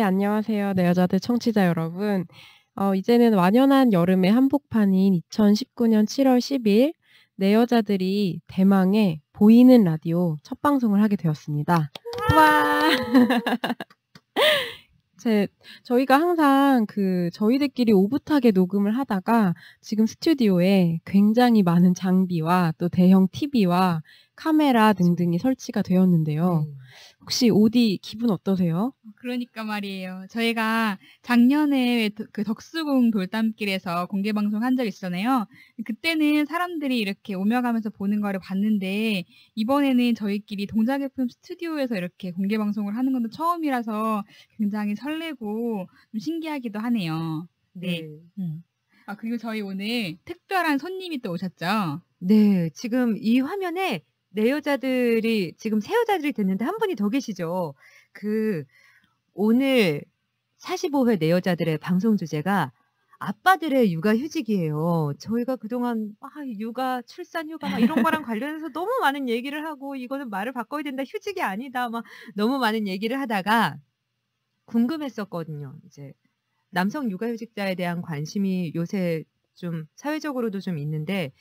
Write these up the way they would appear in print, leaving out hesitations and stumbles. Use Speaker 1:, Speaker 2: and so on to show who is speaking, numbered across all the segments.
Speaker 1: 안녕하세요. 내 여자들 청취자 여러분. 이제는 완연한 여름의 한복판인 2019년 7월 10일 내 여자들이 대망의 보이는 라디오 첫 방송을 하게 되었습니다. 와! 저희가 항상 저희들끼리 오붓하게 녹음을 하다가 지금 스튜디오에 굉장히 많은 장비와 또 대형 TV와 카메라 등등이 설치가 되었는데요. 혹시 오디 기분 어떠세요?
Speaker 2: 그러니까 말이에요. 저희가 작년에 그 덕수궁 돌담길에서 공개 방송한 적 있잖아요. 그때는 사람들이 이렇게 오며 가면서 보는 거를 봤는데 이번에는 저희끼리 동작 FM 스튜디오에서 이렇게 공개 방송을 하는 건 처음이라서 굉장히 설레고 좀 신기하기도 하네요. 네. 그리고 저희 오늘 특별한 손님이 또 오셨죠?
Speaker 3: 네, 지금 이 화면에 내 여자들이 지금 새 여자들이 됐는데 한 분이 더 계시죠. 오늘 45회 내 여자들의 방송 주제가 아빠들의 육아휴직이에요. 저희가 그동안 육아, 출산 휴가 막 이런 거랑 관련해서 너무 많은 얘기를 하고 이거는 말을 바꿔야 된다, 휴직이 아니다, 막 너무 많은 얘기를 하다가 궁금했었거든요. 이제 남성 육아휴직자에 대한 관심이 요새 좀 사회적으로도 좀 있는데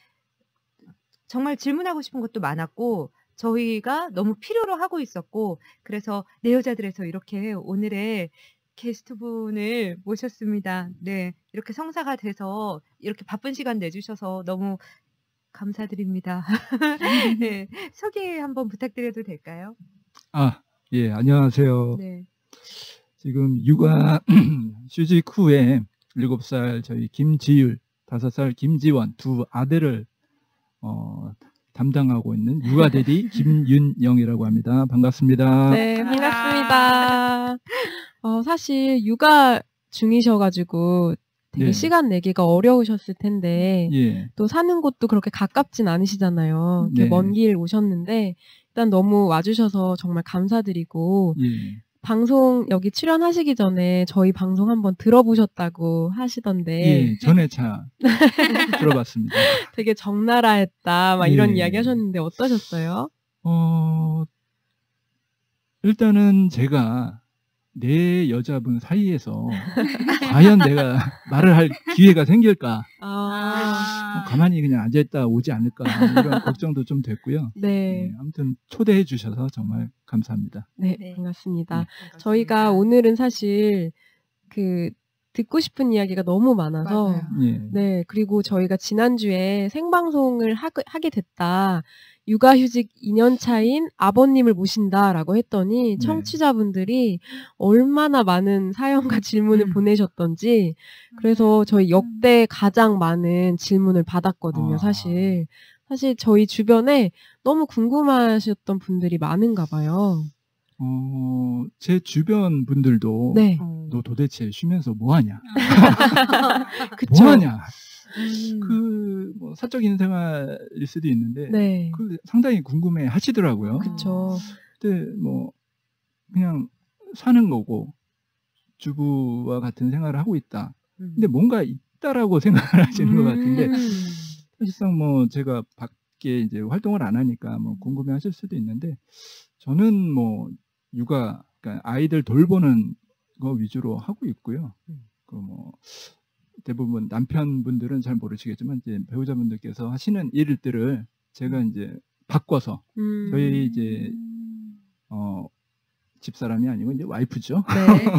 Speaker 3: 정말 질문하고 싶은 것도 많았고 저희가 너무 필요로 하고 있었고 그래서 내 여자들에서 이렇게 오늘의 게스트분을 모셨습니다. 네, 이렇게 성사가 돼서 이렇게 바쁜 시간 내주셔서 너무 감사드립니다. 네, 소개 한번 부탁드려도 될까요?
Speaker 4: 예, 안녕하세요.
Speaker 3: 네.
Speaker 4: 지금 육아 휴직 후에 7살 저희 김지율, 5살 김지원 두 아들을 담당하고 있는 육아대리 김윤영이라고 합니다. 반갑습니다.
Speaker 1: 네, 반갑습니다. 사실 육아 중이셔가지고 되게
Speaker 4: 네.
Speaker 1: 시간 내기가 어려우셨을 텐데
Speaker 4: 예.
Speaker 1: 또 사는 곳도 그렇게 가깝진 않으시잖아요.
Speaker 4: 네.
Speaker 1: 먼 길 오셨는데 일단 너무 와주셔서 정말 감사드리고
Speaker 4: 예.
Speaker 1: 방송 여기 출연하시기 전에 저희 방송 한번 들어보셨다고 하시던데
Speaker 4: 예, 전에 들어봤습니다.
Speaker 1: 되게 적나라했다 막 이런
Speaker 4: 예.
Speaker 1: 이야기 하셨는데 어떠셨어요?
Speaker 4: 일단은 제가 내 여자분 사이에서 과연 내가 말을 할 기회가 생길까? 가만히 그냥 앉아있다 오지 않을까? 이런 걱정도 좀 됐고요.
Speaker 1: 네.
Speaker 4: 아무튼 초대해 주셔서 정말 감사합니다.
Speaker 1: 네,
Speaker 2: 네.
Speaker 1: 반갑습니다.
Speaker 3: 반갑습니다.
Speaker 1: 저희가 오늘은 사실 듣고 싶은 이야기가 너무 많아서
Speaker 2: 맞아요.
Speaker 4: 예.
Speaker 1: 네, 그리고 저희가 지난주에 생방송을 하게 됐다. 육아휴직 2년 차인 아버님을 모신다라고 했더니
Speaker 4: 네.
Speaker 1: 청취자분들이 얼마나 많은 사연과 질문을 보내셨던지 그래서 저희 역대 가장 많은 질문을 받았거든요, 사실. 사실 저희 주변에 너무 궁금하셨던 분들이 많은가 봐요.
Speaker 4: 제 주변 분들도
Speaker 1: 네.
Speaker 4: 너 도대체 쉬면서 뭐 하냐?
Speaker 1: 그쵸?
Speaker 4: 뭐 하냐? 뭐 사적인 생활일 수도 있는데
Speaker 1: 네.
Speaker 4: 상당히 궁금해 하시더라고요.
Speaker 1: 그쵸.
Speaker 4: 근데 뭐 그냥 사는 거고 주부와 같은 생활을 하고 있다. 근데 뭔가 있다라고 생각을 하시는 것 같은데 사실상 뭐 제가 밖에 이제 활동을 안 하니까 뭐 궁금해 하실 수도 있는데 저는 뭐 육아, 그러니까 아이들 돌보는 거 위주로 하고 있고요. 뭐 대부분 남편분들은 잘 모르시겠지만 이제 배우자분들께서 하시는 일들을 제가 이제 바꿔서 저희 이제 집사람이 아니고 이제 와이프죠.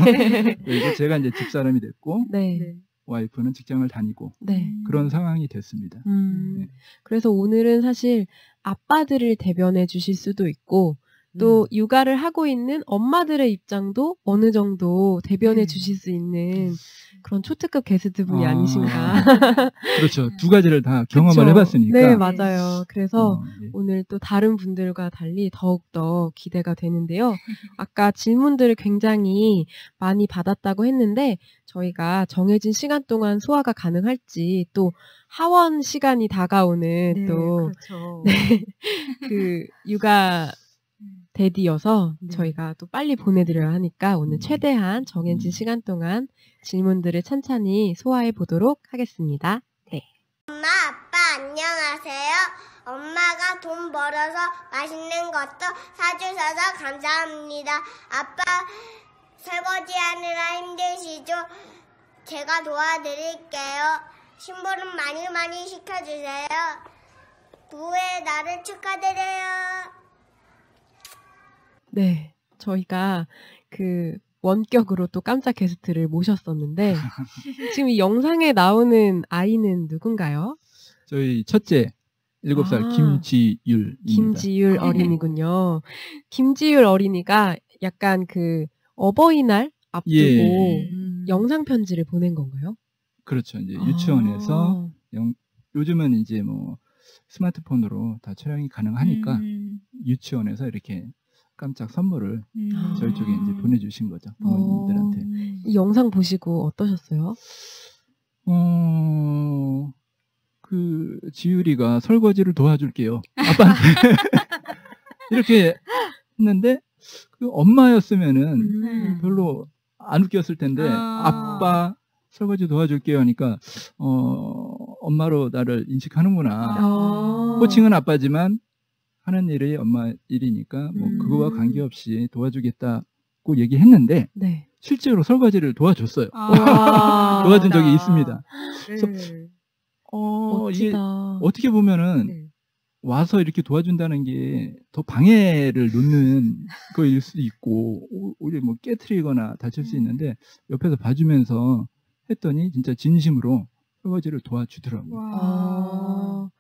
Speaker 1: 네.
Speaker 4: 그래서 제가 이제 집사람이 됐고
Speaker 1: 네.
Speaker 4: 와이프는 직장을 다니고
Speaker 1: 네.
Speaker 4: 그런 상황이 됐습니다. 네.
Speaker 1: 그래서 오늘은 사실 아빠들을 대변해 주실 수도 있고 또 육아를 하고 있는 엄마들의 입장도 어느 정도 대변해 주실 수 있는 그런 초특급 게스트분이 아니신가.
Speaker 4: 그렇죠. 두 가지를 다 경험을
Speaker 1: 그쵸?
Speaker 4: 해봤으니까.
Speaker 1: 네, 맞아요. 그래서
Speaker 4: 네.
Speaker 1: 오늘 또 다른 분들과 달리 더욱더 기대가 되는데요. 아까 질문들을 굉장히 많이 받았다고 했는데 저희가 정해진 시간 동안 소화가 가능할지 또 하원 시간이 다가오는
Speaker 3: 네,
Speaker 1: 또
Speaker 3: 그렇죠.
Speaker 1: 네, 육아 대디여서
Speaker 3: 네.
Speaker 1: 저희가 또 빨리 보내드려야 하니까 오늘 최대한 정해진 시간 동안 질문들을 찬찬히 소화해 보도록 하겠습니다. 네.
Speaker 5: 엄마, 아빠 안녕하세요. 엄마가 돈 벌어서 맛있는 것도 사주셔서 감사합니다. 아빠 설거지하느라 힘드시죠? 제가 도와드릴게요. 심부름 많이 많이 시켜주세요. 부부의 날을 축하드려요.
Speaker 1: 네, 저희가 그 원격으로 또 깜짝 게스트를 모셨었는데 지금 이 영상에 나오는 아이는 누군가요?
Speaker 4: 저희 첫째 7살
Speaker 1: 아.
Speaker 4: 김지율입니다.
Speaker 1: 김지율 어린이군요. 김지율 어린이가 약간 그 어버이날 앞두고
Speaker 4: 예.
Speaker 1: 영상 편지를 보낸 건가요?
Speaker 4: 그렇죠. 이제 유치원에서
Speaker 1: 아.
Speaker 4: 요즘은 이제 뭐 스마트폰으로 다 촬영이 가능하니까 유치원에서 이렇게 깜짝 선물을 저희 쪽에 이제 보내주신 거죠. 부모님들한테.
Speaker 1: 이 영상 보시고 어떠셨어요?
Speaker 4: 그 지율이가 설거지를 도와줄게요. 아빠한테 이렇게 했는데 그 엄마였으면은 별로 안 웃겼을 텐데 아빠 설거지 도와줄게요 하니까 엄마로 나를 인식하는구나. 호칭은 아빠지만 하는 일이 엄마 일이니까 뭐 그거와 관계없이 도와주겠다고 얘기했는데
Speaker 1: 네.
Speaker 4: 실제로 설거지를 도와줬어요. 도와준 적이 있습니다. 그래서 이게
Speaker 1: 멋지다.
Speaker 4: 어떻게 보면은
Speaker 3: 네.
Speaker 4: 와서 이렇게 도와준다는 게 더 방해를 놓는 거일 수도 있고 오히려 뭐 깨트리거나 다칠 수 있는데 옆에서 봐주면서 했더니 진짜 진심으로 설거지를 도와주더라고요.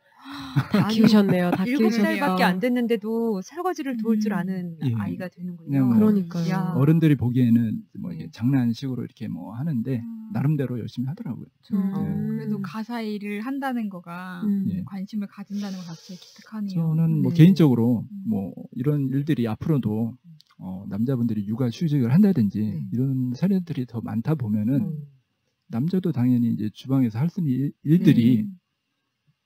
Speaker 1: 다 키우셨네요. 다
Speaker 3: 7살밖에 안 됐는데도 설거지를 도울 줄 아는
Speaker 4: 예.
Speaker 3: 아이가 되는군요.
Speaker 4: 그냥 뭐
Speaker 1: 그러니까요.
Speaker 3: 야.
Speaker 4: 어른들이 보기에는 뭐 이게
Speaker 3: 네.
Speaker 4: 장난식으로 이렇게 뭐 하는데 나름대로 열심히 하더라고요.
Speaker 2: 그래도 가사 일을 한다는 거가
Speaker 4: 예.
Speaker 2: 관심을 가진다는 것 자체에 기특하네요.
Speaker 4: 저는 뭐
Speaker 3: 네.
Speaker 4: 개인적으로 뭐 이런 일들이 앞으로도 남자분들이 육아 휴직을 한다든지
Speaker 3: 네.
Speaker 4: 이런 사례들이 더 많다 보면은 남자도 당연히 이제 주방에서 할 수 있는 일들이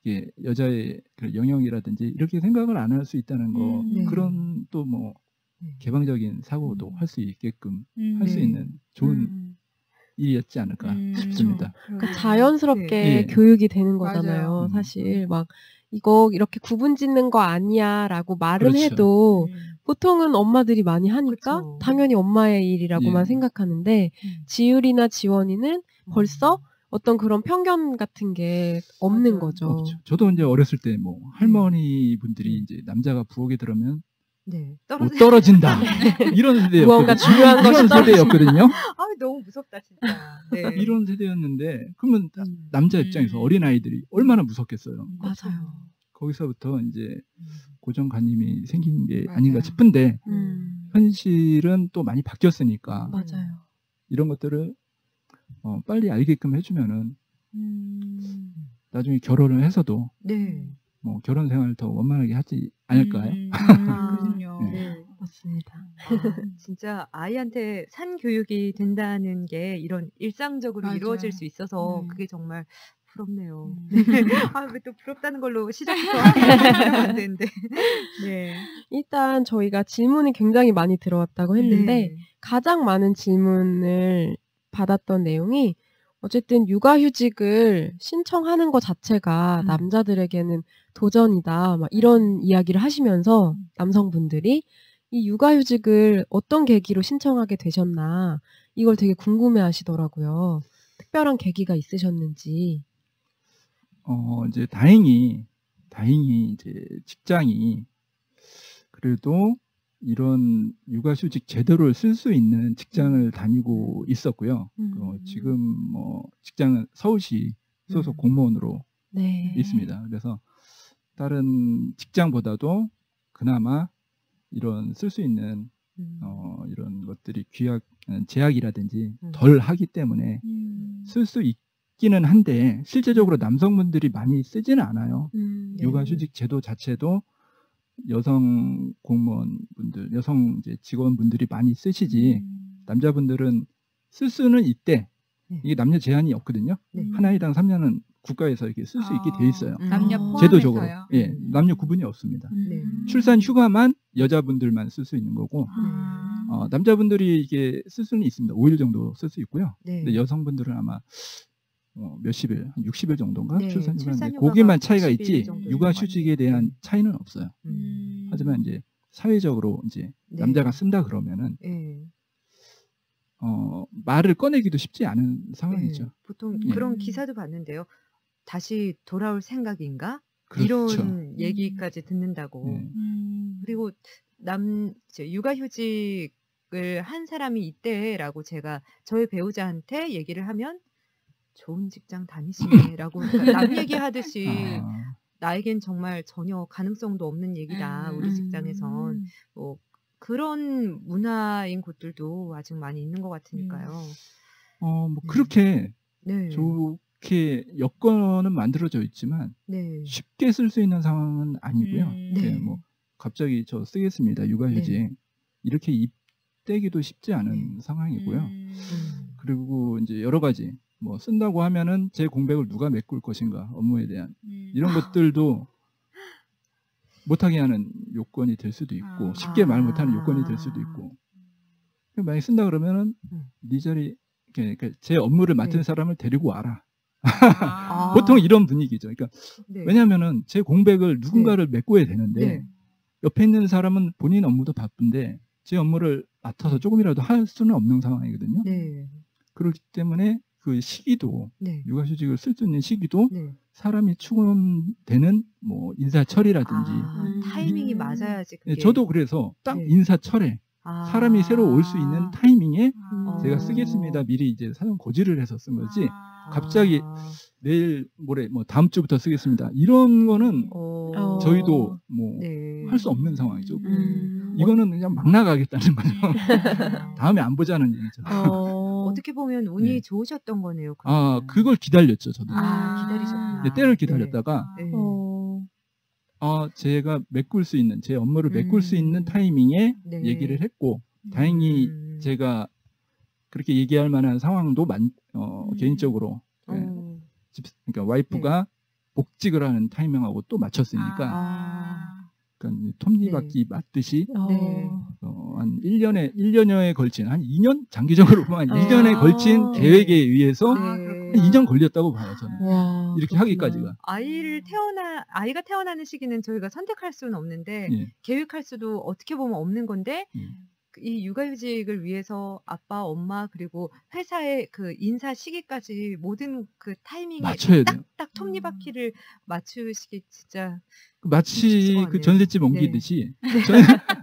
Speaker 4: 이게 여자의 그 영역이라든지 이렇게 생각을 안 할 수 있다는 거
Speaker 3: 네.
Speaker 4: 그런 또 뭐
Speaker 3: 네.
Speaker 4: 개방적인 사고도 할 수 있게끔 할 수
Speaker 3: 네.
Speaker 4: 있는 좋은 일이었지 않을까 싶습니다.
Speaker 1: 그러니까 자연스럽게
Speaker 4: 네.
Speaker 1: 교육이 되는 거잖아요.
Speaker 2: 맞아요.
Speaker 1: 사실 막 이거 이렇게 구분 짓는 거 아니야라고 말은
Speaker 4: 그렇죠.
Speaker 1: 해도 보통은 엄마들이 많이 하니까
Speaker 3: 그쵸.
Speaker 1: 당연히 엄마의 일이라고만
Speaker 4: 예.
Speaker 1: 생각하는데 지율이나 지원이는 벌써 어떤 그런 편견 같은 게 없는
Speaker 3: 맞아요.
Speaker 1: 거죠.
Speaker 4: 없죠. 저도 이제 어렸을 때 뭐 할머니 분들이 이제 남자가 부엌에 들어오면
Speaker 3: 네.
Speaker 4: 못 떨어진다 이런
Speaker 1: 무언가
Speaker 4: 세대였거든요.
Speaker 1: 중요한 것이
Speaker 4: 이런 세대였거든요.
Speaker 3: 아, 너무 무섭다 진짜. 네.
Speaker 4: 이런 세대였는데 그러면 남자 입장에서
Speaker 2: 음.
Speaker 4: 어린 아이들이 얼마나 무섭겠어요.
Speaker 1: 맞아요.
Speaker 4: 거기서부터 이제 고정관념이 생긴 게
Speaker 2: 맞아요.
Speaker 4: 아닌가 싶은데 현실은 또 많이 바뀌었으니까
Speaker 1: 맞아요.
Speaker 4: 이런 것들을 빨리 알게끔 해주면은 나중에 결혼을 해서도
Speaker 3: 네.
Speaker 4: 뭐 결혼 생활을 더 원만하게 하지 않을까요?
Speaker 2: 그렇군요.
Speaker 3: 네.
Speaker 1: 맞습니다.
Speaker 3: 진짜 아이한테 산 교육이 된다는 게 이런 일상적으로
Speaker 2: 맞아요.
Speaker 3: 이루어질 수 있어서
Speaker 2: 음.
Speaker 3: 그게 정말 부럽네요. 아, 왜 또 부럽다는 걸로 시작해서 하면 안 되는데. 네.
Speaker 1: 일단 저희가 질문이 굉장히 많이 들어왔다고 했는데
Speaker 3: 네.
Speaker 1: 가장 많은 질문을 받았던 내용이 어쨌든 육아휴직을 신청하는 것 자체가 남자들에게는 도전이다. 막 이런 이야기를 하시면서 남성분들이 이 육아휴직을 어떤 계기로 신청하게 되셨나 이걸 되게 궁금해하시더라고요. 특별한 계기가 있으셨는지.
Speaker 4: 이제 다행히 이제 직장이 그래도 이런 육아휴직 제도를 쓸 수 있는 직장을 다니고 있었고요. 지금 뭐 직장은 서울시 소속 공무원으로
Speaker 1: 네.
Speaker 4: 있습니다. 그래서 다른 직장보다도 그나마 이런 쓸 수 있는 이런 것들이 제약이라든지 덜 하기 때문에 쓸 수 있기는 한데 실제적으로 남성분들이 많이 쓰지는 않아요. 육아휴직 제도 자체도 여성 공무원분들, 여성 이제 직원분들이 많이 쓰시지 남자분들은 쓸 수는 있대. 이게 남녀 제한이 없거든요.
Speaker 3: 네.
Speaker 4: 한 아이당 3년은 국가에서 이렇게 쓸 수 있게 돼 있어요.
Speaker 2: 남녀
Speaker 4: 제도적으로.
Speaker 2: 포함해서요.
Speaker 4: 예, 남녀 구분이 없습니다.
Speaker 3: 네.
Speaker 4: 출산 휴가만 여자분들만 쓸 수 있는 거고 남자분들이 이게 쓸 수는 있습니다. 5일 정도 쓸 수 있고요.
Speaker 3: 네.
Speaker 4: 근데 여성분들은 아마 몇십 일, 한 60일 정도인가
Speaker 3: 네,
Speaker 4: 출산 휴가인데
Speaker 3: 출산휴가가
Speaker 4: 거기만 차이가
Speaker 3: 60일
Speaker 4: 있지
Speaker 3: 정도
Speaker 4: 육아휴직에 대한 차이는 없어요. 하지만 이제 사회적으로 이제
Speaker 3: 네.
Speaker 4: 남자가 쓴다 그러면은
Speaker 3: 네.
Speaker 4: 말을 꺼내기도 쉽지 않은 상황이죠.
Speaker 3: 네, 보통
Speaker 4: 예.
Speaker 3: 그런 기사도 봤는데요. 다시 돌아올 생각인가?
Speaker 4: 그렇죠.
Speaker 3: 이런 얘기까지 듣는다고.
Speaker 4: 네.
Speaker 3: 그리고 육아휴직을 한 사람이 있대라고 제가 저희 배우자한테 얘기를 하면 좋은 직장 다니시네라고 그러니까 남 얘기하듯이
Speaker 4: 아,
Speaker 3: 나에겐 정말 전혀 가능성도 없는 얘기다. 우리 직장에선 뭐 그런 문화인 곳들도 아직 많이 있는 것 같으니까요.
Speaker 4: 뭐 그렇게
Speaker 3: 네.
Speaker 4: 좋게 여건은 만들어져 있지만
Speaker 3: 네.
Speaker 4: 쉽게 쓸 수 있는 상황은 아니고요.
Speaker 3: 네.
Speaker 4: 뭐 갑자기 저 쓰겠습니다. 육아휴직 이렇게 입대기도 쉽지 않은 상황이고요. 그리고 이제 여러 가지 뭐 쓴다고 하면은 제 공백을 누가 메꿀 것인가 업무에 대한 이런 것들도 못하게 하는 요건이 될 수도 있고 쉽게 말 못하는 요건이 될 수도 있고 만약에 쓴다 그러면은 네 자리 그러니까 제 업무를 맡은
Speaker 3: 네.
Speaker 4: 사람을 데리고 와라.
Speaker 3: 아.
Speaker 4: 보통 이런 분위기죠. 그러니까
Speaker 3: 네.
Speaker 4: 왜냐하면은 제 공백을 누군가를 메꿔야 되는데
Speaker 3: 네.
Speaker 4: 옆에 있는 사람은 본인 업무도 바쁜데 제 업무를 맡아서 조금이라도 할 수는 없는 상황이거든요.
Speaker 3: 네.
Speaker 4: 그렇기 때문에 그 시기도
Speaker 3: 네.
Speaker 4: 육아휴직을 쓸 수 있는 시기도
Speaker 3: 네.
Speaker 4: 사람이 추구되는 뭐 인사철이라든지
Speaker 3: 타이밍이 맞아야지 그게.
Speaker 4: 저도 그래서 딱
Speaker 3: 네.
Speaker 4: 인사철에 사람이 새로 올 수 있는 타이밍에 제가
Speaker 3: 어.
Speaker 4: 쓰겠습니다. 미리 이제 사전 고지를 해서 쓴 거지. 갑자기 내일 모레 뭐 다음 주부터 쓰겠습니다. 이런 거는 저희도 뭐 할 수
Speaker 3: 네.
Speaker 4: 없는 상황이죠. 이거는 그냥 막 나가겠다는 거죠. 다음에 안 보자는 얘기죠.
Speaker 3: 어떻게 보면 운이
Speaker 4: 네.
Speaker 3: 좋으셨던 거네요.
Speaker 4: 아,
Speaker 3: 그러면.
Speaker 4: 그걸 기다렸죠, 저도.
Speaker 3: 기다리셨구나.
Speaker 4: 네, 때를 기다렸다가
Speaker 3: 네.
Speaker 4: 제가 메꿀 수 있는 제 업무를 메꿀 수 있는 타이밍에
Speaker 3: 네.
Speaker 4: 얘기를 했고 다행히 제가 그렇게 얘기할 만한 상황도 개인적으로 그러니까 와이프가 복직을 하는 타이밍하고 또 맞췄으니까 그러니까 톱니바퀴 맞듯이
Speaker 3: 네.
Speaker 4: 한 1년여에 걸친 한 2년 장기적으로 보면 2년에 걸친 계획에 의해서
Speaker 3: 네.
Speaker 4: 2년 걸렸다고 봐요 저는.
Speaker 1: 와,
Speaker 4: 이렇게
Speaker 1: 그렇구나.
Speaker 4: 하기까지가.
Speaker 3: 아이가 태어나는 시기는 저희가 선택할 수는 없는데
Speaker 4: 예.
Speaker 3: 계획할 수도 어떻게 보면 없는 건데
Speaker 4: 예.
Speaker 3: 이 육아휴직을 위해서 아빠, 엄마 그리고 회사의 그 인사 시기까지 모든 그 타이밍에
Speaker 4: 맞춰야 돼요.
Speaker 3: 딱딱 톱니바퀴를 맞추시기 진짜
Speaker 4: 마치
Speaker 3: 좋아하네요.
Speaker 4: 그 전셋집 옮기듯이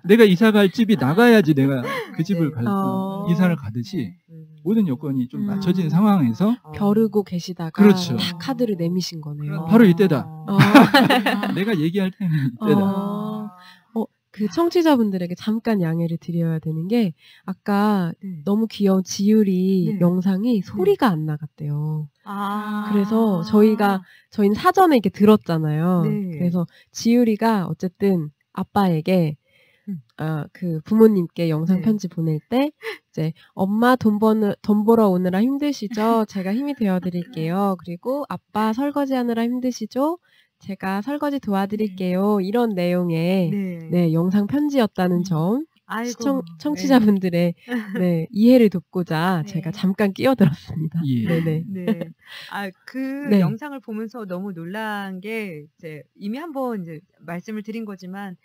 Speaker 4: 내가 이사 갈 집이 나가야지 내가 그 집을
Speaker 3: 네.
Speaker 4: 이사를 가듯이
Speaker 3: 음.
Speaker 4: 모든 여건이 좀 맞춰진 상황에서
Speaker 1: 벼르고 계시다가
Speaker 4: 그렇죠.
Speaker 1: 딱 카드를 내미신 거네요.
Speaker 4: 바로 이때다.
Speaker 1: 아.
Speaker 4: 내가 얘기할 타이밍이 이때다.
Speaker 1: 그 청취자분들에게 잠깐 양해를 드려야 되는 게 아까
Speaker 3: 네.
Speaker 1: 너무 귀여운 지율이
Speaker 3: 네.
Speaker 1: 영상이 소리가 안 나갔대요.
Speaker 3: 아.
Speaker 1: 그래서 저희는 사전에 이렇게 들었잖아요.
Speaker 3: 네.
Speaker 1: 그래서 지율이가 어쨌든 아빠에게 그 부모님께 영상
Speaker 3: 네.
Speaker 1: 편지 보낼 때 이제 엄마 돈 벌어 오느라 힘드시죠? 제가 힘이 되어 드릴게요. 그리고 아빠 설거지 하느라 힘드시죠? 제가 설거지 도와드릴게요. 이런 내용의
Speaker 3: 네.
Speaker 1: 영상 편지였다는 점
Speaker 3: 아이고.
Speaker 1: 청취자분들의 이해를 돕고자
Speaker 3: 네.
Speaker 1: 제가 잠깐 끼어들었습니다.
Speaker 4: 예.
Speaker 1: 네네.
Speaker 3: 네. 그
Speaker 1: 네.
Speaker 3: 영상을 보면서 너무 놀란 게 이제 이미 한번 이제 말씀을 드린 거지만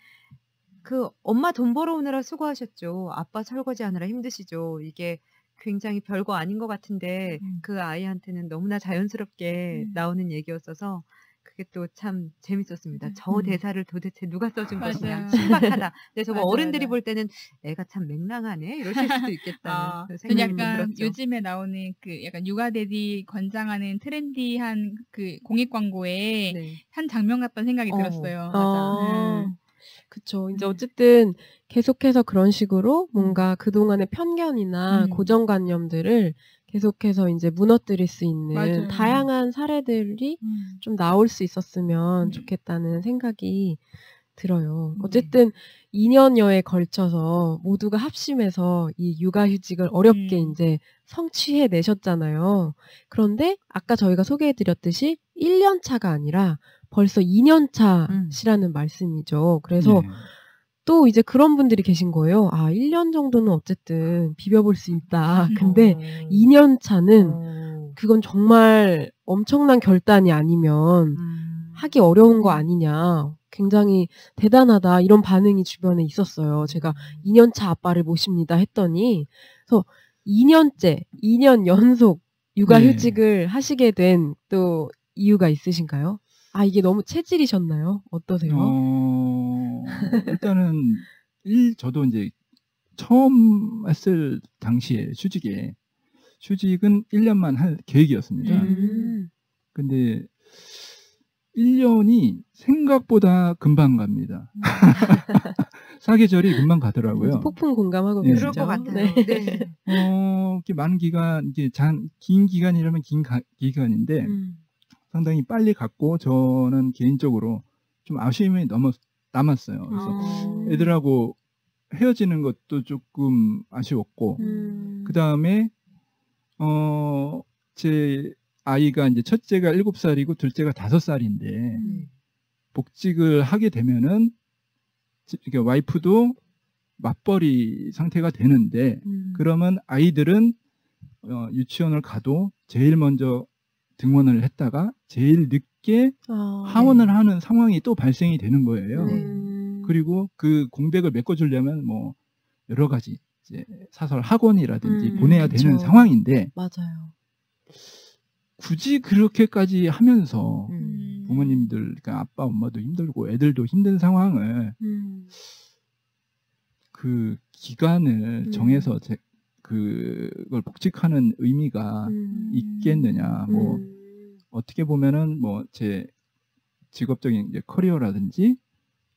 Speaker 3: 그 엄마 돈 벌어오느라 수고하셨죠. 아빠 설거지 하느라 힘드시죠. 이게 굉장히 별거 아닌 것 같은데 그 아이한테는 너무나 자연스럽게 나오는 얘기였어서 그게 또 참 재밌었습니다. 저 대사를 도대체 누가 써준 것이냐.
Speaker 2: 맞아요.
Speaker 3: 신박하다. 근데 저거
Speaker 2: 맞아요,
Speaker 3: 어른들이
Speaker 2: 맞아요.
Speaker 3: 볼 때는 애가 참 맹랑하네. 이러실 수도 있겠다는 그
Speaker 2: 전
Speaker 3: 생각이
Speaker 2: 약간
Speaker 3: 들었죠.
Speaker 2: 요즘에 나오는 그 약간 육아데디 권장하는 트렌디한 그 공익 광고에
Speaker 3: 네.
Speaker 2: 한 장면 같다는 생각이 들었어요.
Speaker 1: 아,
Speaker 2: 맞아.
Speaker 1: 그쵸. 이제 어쨌든 계속해서 그런 식으로 뭔가 그동안의 편견이나 고정관념들을 계속해서 이제 무너뜨릴 수 있는
Speaker 2: 맞아요.
Speaker 1: 다양한 사례들이 좀 나올 수 있었으면 좋겠다는 생각이 들어요. 어쨌든 2년여에 걸쳐서 모두가 합심해서 이 육아휴직을 어렵게 이제 성취해 내셨잖아요. 그런데 아까 저희가 소개해드렸듯이 1년 차가 아니라 벌써 2년 차시라는 말씀이죠. 그래서
Speaker 4: 예.
Speaker 1: 또 이제 그런 분들이 계신 거예요. 1년 정도는 어쨌든 비벼볼 수 있다. 근데 2년 차는 그건 정말 엄청난 결단이 아니면 하기 어려운 거 아니냐. 굉장히 대단하다. 이런 반응이 주변에 있었어요. 제가 2년 차 아빠를 모십니다 했더니. 그래서 2년째, 2년 연속 육아휴직을
Speaker 4: 네.
Speaker 1: 하시게 된 또 이유가 있으신가요? 아, 이게 너무 체질이셨나요? 어떠세요?
Speaker 4: 일단은 저도 이제 처음 했을 당시에 휴직은 1년만 할 계획이었습니다. 근데 1년이 생각보다 금방 갑니다. 사계절이 금방 가더라고요.
Speaker 1: 폭풍 공감하고
Speaker 4: 네.
Speaker 1: 계시죠?
Speaker 3: 그럴 것 같아요.
Speaker 1: 네.
Speaker 3: 네.
Speaker 4: 이렇게 많은 기간, 이게 긴 기간이라면 기간인데 상당히 빨리 갔고 저는 개인적으로 좀 아쉬움이 남았어요. 그래서 애들하고 헤어지는 것도 조금 아쉬웠고 그 다음에 제 아이가 이제 첫째가 7살이고 둘째가 5살인데 복직을 하게 되면은 이렇게 와이프도 맞벌이 상태가 되는데 그러면 아이들은 유치원을 가도 제일 먼저 등원을 했다가 제일 늦게 하원을 하는 상황이 또 발생이 되는 거예요. 그리고 그 공백을 메꿔주려면 뭐 여러 가지 이제 사설 학원이라든지 보내야
Speaker 1: 그쵸.
Speaker 4: 되는 상황인데
Speaker 1: 맞아요.
Speaker 4: 굳이 그렇게까지 하면서 부모님들, 그러니까 아빠, 엄마도 힘들고 애들도 힘든 상황을 그 기간을 정해서 그걸 복직하는 의미가 있겠느냐. 뭐 어떻게 보면은 뭐 제 직업적인 이제 커리어라든지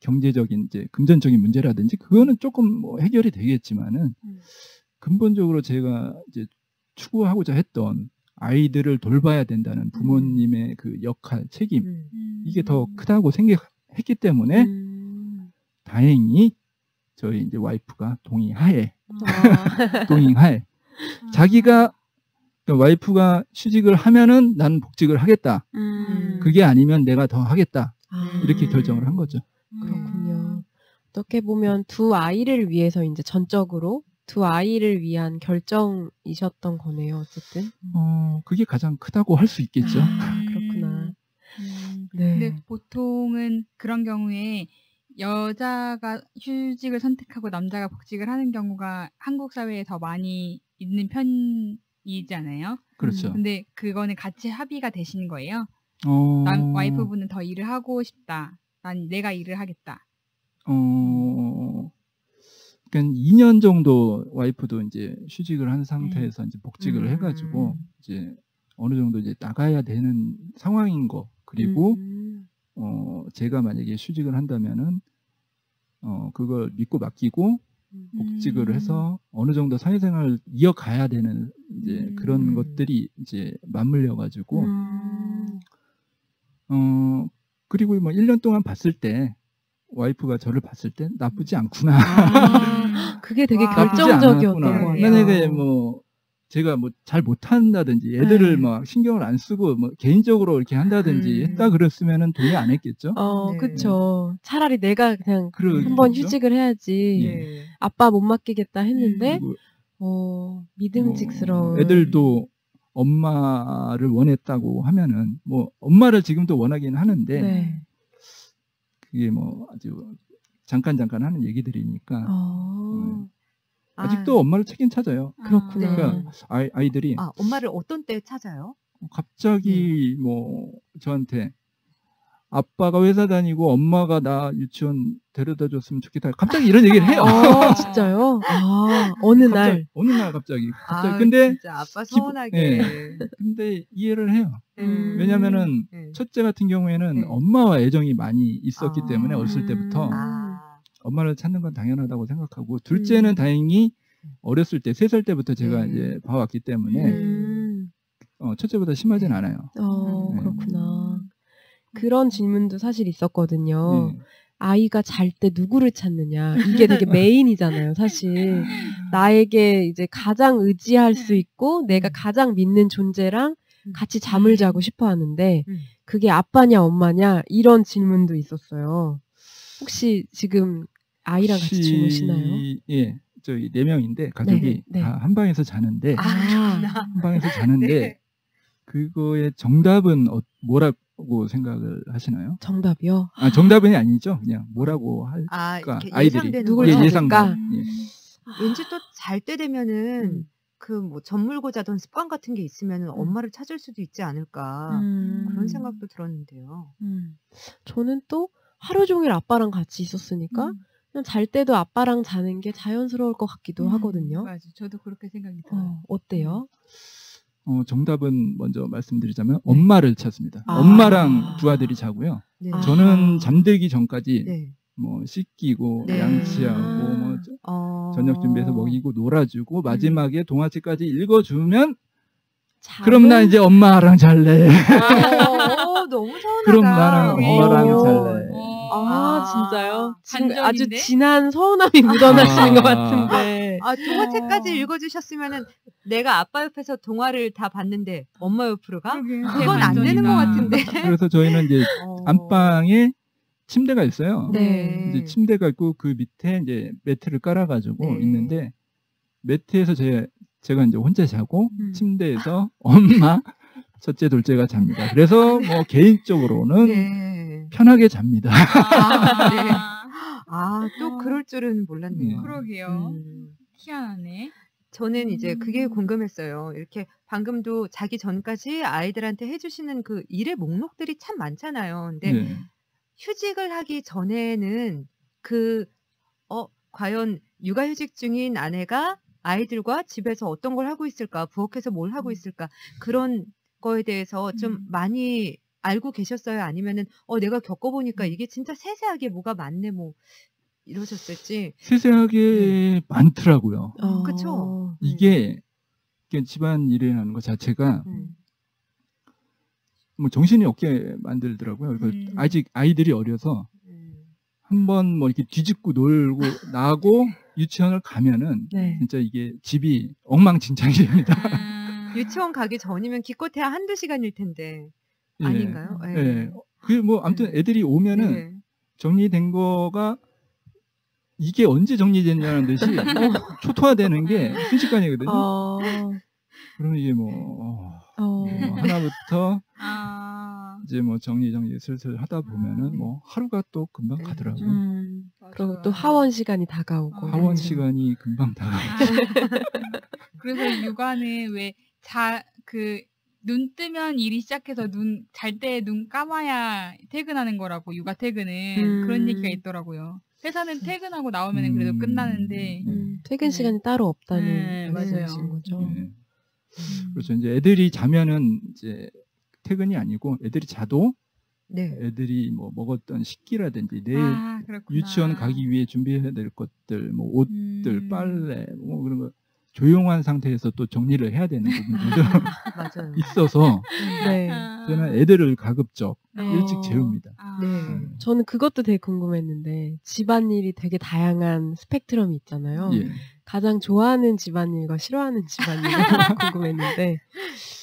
Speaker 4: 경제적인 이제 금전적인 문제라든지 그거는 조금 뭐 해결이 되겠지만은 근본적으로 제가 이제 추구하고자 했던 아이들을 돌봐야 된다는 부모님의 그 역할, 책임 이게 더 크다고 생각했기 때문에 다행히 저희 이제 와이프가 동의하에 자기가 그러니까 와이프가 휴직을 하면은 나는 복직을 하겠다. 그게 아니면 내가 더 하겠다. 이렇게 결정을 한 거죠.
Speaker 1: 그렇군요. 어떻게 보면 두 아이를 위해서 이제 전적으로 두 아이를 위한 결정이셨던 거네요. 어쨌든.
Speaker 4: 그게 가장 크다고 할 수 있겠죠.
Speaker 1: 그렇구나.
Speaker 2: 근데 보통은 그런 경우에 여자가 휴직을 선택하고 남자가 복직을 하는 경우가 한국 사회에 더 많이 있는 편이잖아요.
Speaker 4: 그렇죠.
Speaker 2: 근데 그거는 같이 합의가 되시는 거예요? 와이프분은 더 일을 하고 싶다. 난 내가 일을 하겠다.
Speaker 4: 그러니까 2년 정도 와이프도 이제 휴직을 한 상태에서 이제 복직을 해가지고 이제 어느 정도 이제 나가야 되는 상황인 거. 그리고 제가 만약에 휴직을 한다면은 그걸 믿고 맡기고 복직을 해서 어느 정도 사회생활을 이어가야 되는 이제 그런 것들이 이제 맞물려 가지고 그리고 뭐 1년 동안 봤을 때 와이프가 저를 봤을 때 나쁘지 않구나.
Speaker 1: 그게 되게
Speaker 2: 와.
Speaker 1: 결정적이었던 것 같아요.
Speaker 4: 만약에 뭐 제가 뭐 잘 못한다든지 애들을 막 신경을 안 쓰고 뭐 개인적으로 이렇게 한다든지 했다 그랬으면은 동의 안 했겠죠.
Speaker 3: 네.
Speaker 1: 그쵸. 차라리 내가 그냥
Speaker 4: 그러겠죠?
Speaker 1: 한번 휴직을 해야지.
Speaker 4: 예.
Speaker 1: 아빠 못 맡기겠다 했는데
Speaker 4: 그리고
Speaker 1: 믿음직스러운.
Speaker 4: 뭐 애들도 엄마를 원했다고 하면은 뭐 엄마를 지금도 원하긴 하는데
Speaker 1: 네.
Speaker 4: 그게 뭐 아주 잠깐 하는 얘기들이니까 아직도 엄마를 찾긴 찾아요.
Speaker 1: 그렇구나.
Speaker 4: 그러니까 아이들이
Speaker 3: 엄마를 어떤 때 찾아요?
Speaker 4: 갑자기 뭐 저한테 아빠가 회사 다니고 엄마가 나 유치원 데려다 줬으면 좋겠다. 갑자기 이런 얘기를 해요.
Speaker 1: 진짜요? 어느 날.
Speaker 4: 어느 날 갑자기. 근데
Speaker 3: 진짜 아빠 서운하게.
Speaker 4: 근데 이해를 해요.
Speaker 3: 음.
Speaker 4: 왜냐면은 첫째 같은 경우에는 엄마와 애정이 많이 있었기 때문에
Speaker 1: 아.
Speaker 4: 어렸을 때부터
Speaker 3: 아.
Speaker 4: 엄마를 찾는 건 당연하다고 생각하고 둘째는 다행히 어렸을 때 3살 때부터 제가 이제 봐왔기 때문에 첫째보다 심하진 않아요. 네.
Speaker 1: 그렇구나. 그런 질문도 사실 있었거든요.
Speaker 4: 네.
Speaker 1: 아이가 잘 때 누구를 찾느냐. 이게 되게 메인이잖아요, 사실. 나에게 이제 가장 의지할 수 있고 내가 가장 믿는 존재랑 같이 잠을 자고 싶어 하는데 그게 아빠냐 엄마냐 이런 질문도 있었어요. 혹시 지금 아이랑 같이 주무시나요?
Speaker 4: 예. 저희 4명인데 가족이
Speaker 1: 네.
Speaker 4: 다 한 방에서 자는데
Speaker 3: 그렇구나.
Speaker 4: 한 방에서 자는데 그거의 정답은 뭐라고 생각을 하시나요?
Speaker 1: 정답이요?
Speaker 4: 정답은 아니죠. 그냥 뭐라고 할까?
Speaker 3: 이렇게
Speaker 4: 아이들이
Speaker 3: 예상되는
Speaker 1: 누굴
Speaker 3: 거죠?
Speaker 1: 찾을까?
Speaker 4: 예상만. 예.
Speaker 3: 왠지 또 잘 때 되면은 그 뭐 젖물고 자던 습관 같은 게 있으면 엄마를 찾을 수도 있지 않을까 그런 생각도 들었는데요.
Speaker 1: 저는 또 하루 종일 아빠랑 같이 있었으니까 그냥 잘 때도 아빠랑 자는 게 자연스러울 것 같기도 하거든요.
Speaker 2: 맞아. 저도 그렇게 생각이 들어요.
Speaker 1: 어때요?
Speaker 4: 정답은 먼저 말씀드리자면 엄마를 찾습니다.
Speaker 1: 아.
Speaker 4: 엄마랑 두 아들이 자고요.
Speaker 3: 네.
Speaker 1: 아.
Speaker 4: 저는 잠들기 전까지
Speaker 3: 네.
Speaker 4: 뭐 씻기고
Speaker 3: 네.
Speaker 4: 양치하고 뭐 저녁 준비해서 먹이고 놀아주고 마지막에 동화책까지 읽어주면 그럼 나 이제 엄마랑 잘래.
Speaker 3: 너무 서운하다.
Speaker 4: 그럼 나랑 엄마랑
Speaker 1: 오.
Speaker 4: 잘래.
Speaker 1: 진짜요? 지금
Speaker 2: 반전인데?
Speaker 1: 아주 진한 서운함이 묻어나시는 것
Speaker 4: 아.
Speaker 1: 같은데.
Speaker 3: 동화책까지 읽어주셨으면은 내가 아빠 옆에서 동화를 다 봤는데 엄마 옆으로 가? 그건 안 되는 것 같은데.
Speaker 4: 그래서 저희는 이제 안방에 침대가 있어요.
Speaker 1: 네.
Speaker 4: 이제 침대가 있고 그 밑에 이제 매트를 깔아가지고
Speaker 3: 네.
Speaker 4: 있는데 매트에서 제가 이제 혼자 자고
Speaker 1: 음.
Speaker 4: 침대에서 엄마 첫째 둘째가 잡니다. 그래서 뭐 개인적으로는
Speaker 3: 네.
Speaker 4: 편하게 잡니다.
Speaker 3: 네. 또 그럴 줄은 몰랐네요.
Speaker 2: 그러게요.
Speaker 3: 음.
Speaker 2: 희한하네.
Speaker 3: 저는 이제 그게 궁금했어요. 이렇게 방금도 자기 전까지 아이들한테 해주시는 그 일의 목록들이 참 많잖아요. 근데
Speaker 4: 네.
Speaker 3: 휴직을 하기 전에는 과연 육아휴직 중인 아내가 아이들과 집에서 어떤 걸 하고 있을까, 부엌에서 뭘 하고 있을까, 그런 거에 대해서 좀 많이 알고 계셨어요? 아니면은, 내가 겪어보니까 이게 진짜 세세하게 뭐가 많네, 뭐, 이러셨을지.
Speaker 4: 세세하게 많더라고요.
Speaker 3: 그쵸?
Speaker 4: 이게 집안 일이라는 것 자체가
Speaker 3: 음.
Speaker 4: 뭐 정신이 없게 만들더라고요. 아직 아이들이 어려서 한번 뭐 이렇게 뒤집고 놀고 나고 유치원을 가면은
Speaker 1: 네.
Speaker 4: 진짜 이게 집이 엉망진창이 됩니다.
Speaker 3: 유치원 가기 전이면 기껏해야 한두 시간일 텐데.
Speaker 4: 예.
Speaker 3: 아닌가요? 예.
Speaker 4: 예. 그 뭐 아무튼 애들이 오면은
Speaker 3: 네.
Speaker 4: 정리된 거가 이게 언제 정리됐냐는 듯이 초토화되는 게 순식간이거든요. 그러면 이게 뭐 하나부터 이제 뭐 정리 슬슬 하다 보면은 뭐 하루가 또 금방 가더라고요.
Speaker 1: 그리고 또 하원 시간이 다가오고.
Speaker 4: 하원 시간이 금방 다가오죠.
Speaker 2: 그래서 육아는 왜 눈 뜨면 일이 시작해서 잘 때 눈 감아야 퇴근하는 거라고, 육아 퇴근은. 그런 얘기가 있더라고요. 회사는 퇴근하고 나오면 그래도 끝나는데.
Speaker 1: 퇴근 시간이 따로 없다는
Speaker 2: 네,
Speaker 1: 말씀이신
Speaker 2: 맞아요.
Speaker 1: 거죠.
Speaker 4: 네. 그렇죠. 이제 애들이 자면은 이제 퇴근이 아니고 애들이 자도
Speaker 3: 네.
Speaker 4: 애들이 뭐 먹었던 식기라든지 내일
Speaker 2: 그렇구나.
Speaker 4: 유치원 가기 위해 준비해야 될 것들, 뭐 옷들, 빨래, 뭐 그런 거 조용한 상태에서 또 정리를 해야 되는 부분들도
Speaker 3: 맞아요.
Speaker 4: 있어서
Speaker 1: 네.
Speaker 4: 저는 애들을 가급적
Speaker 2: 네.
Speaker 4: 일찍 재웁니다.
Speaker 3: 네.
Speaker 1: 저는 그것도 되게 궁금했는데 집안일이 되게 다양한 스펙트럼이 있잖아요.
Speaker 4: 예.
Speaker 1: 가장 좋아하는 집안일과 싫어하는 집안일이 궁금했는데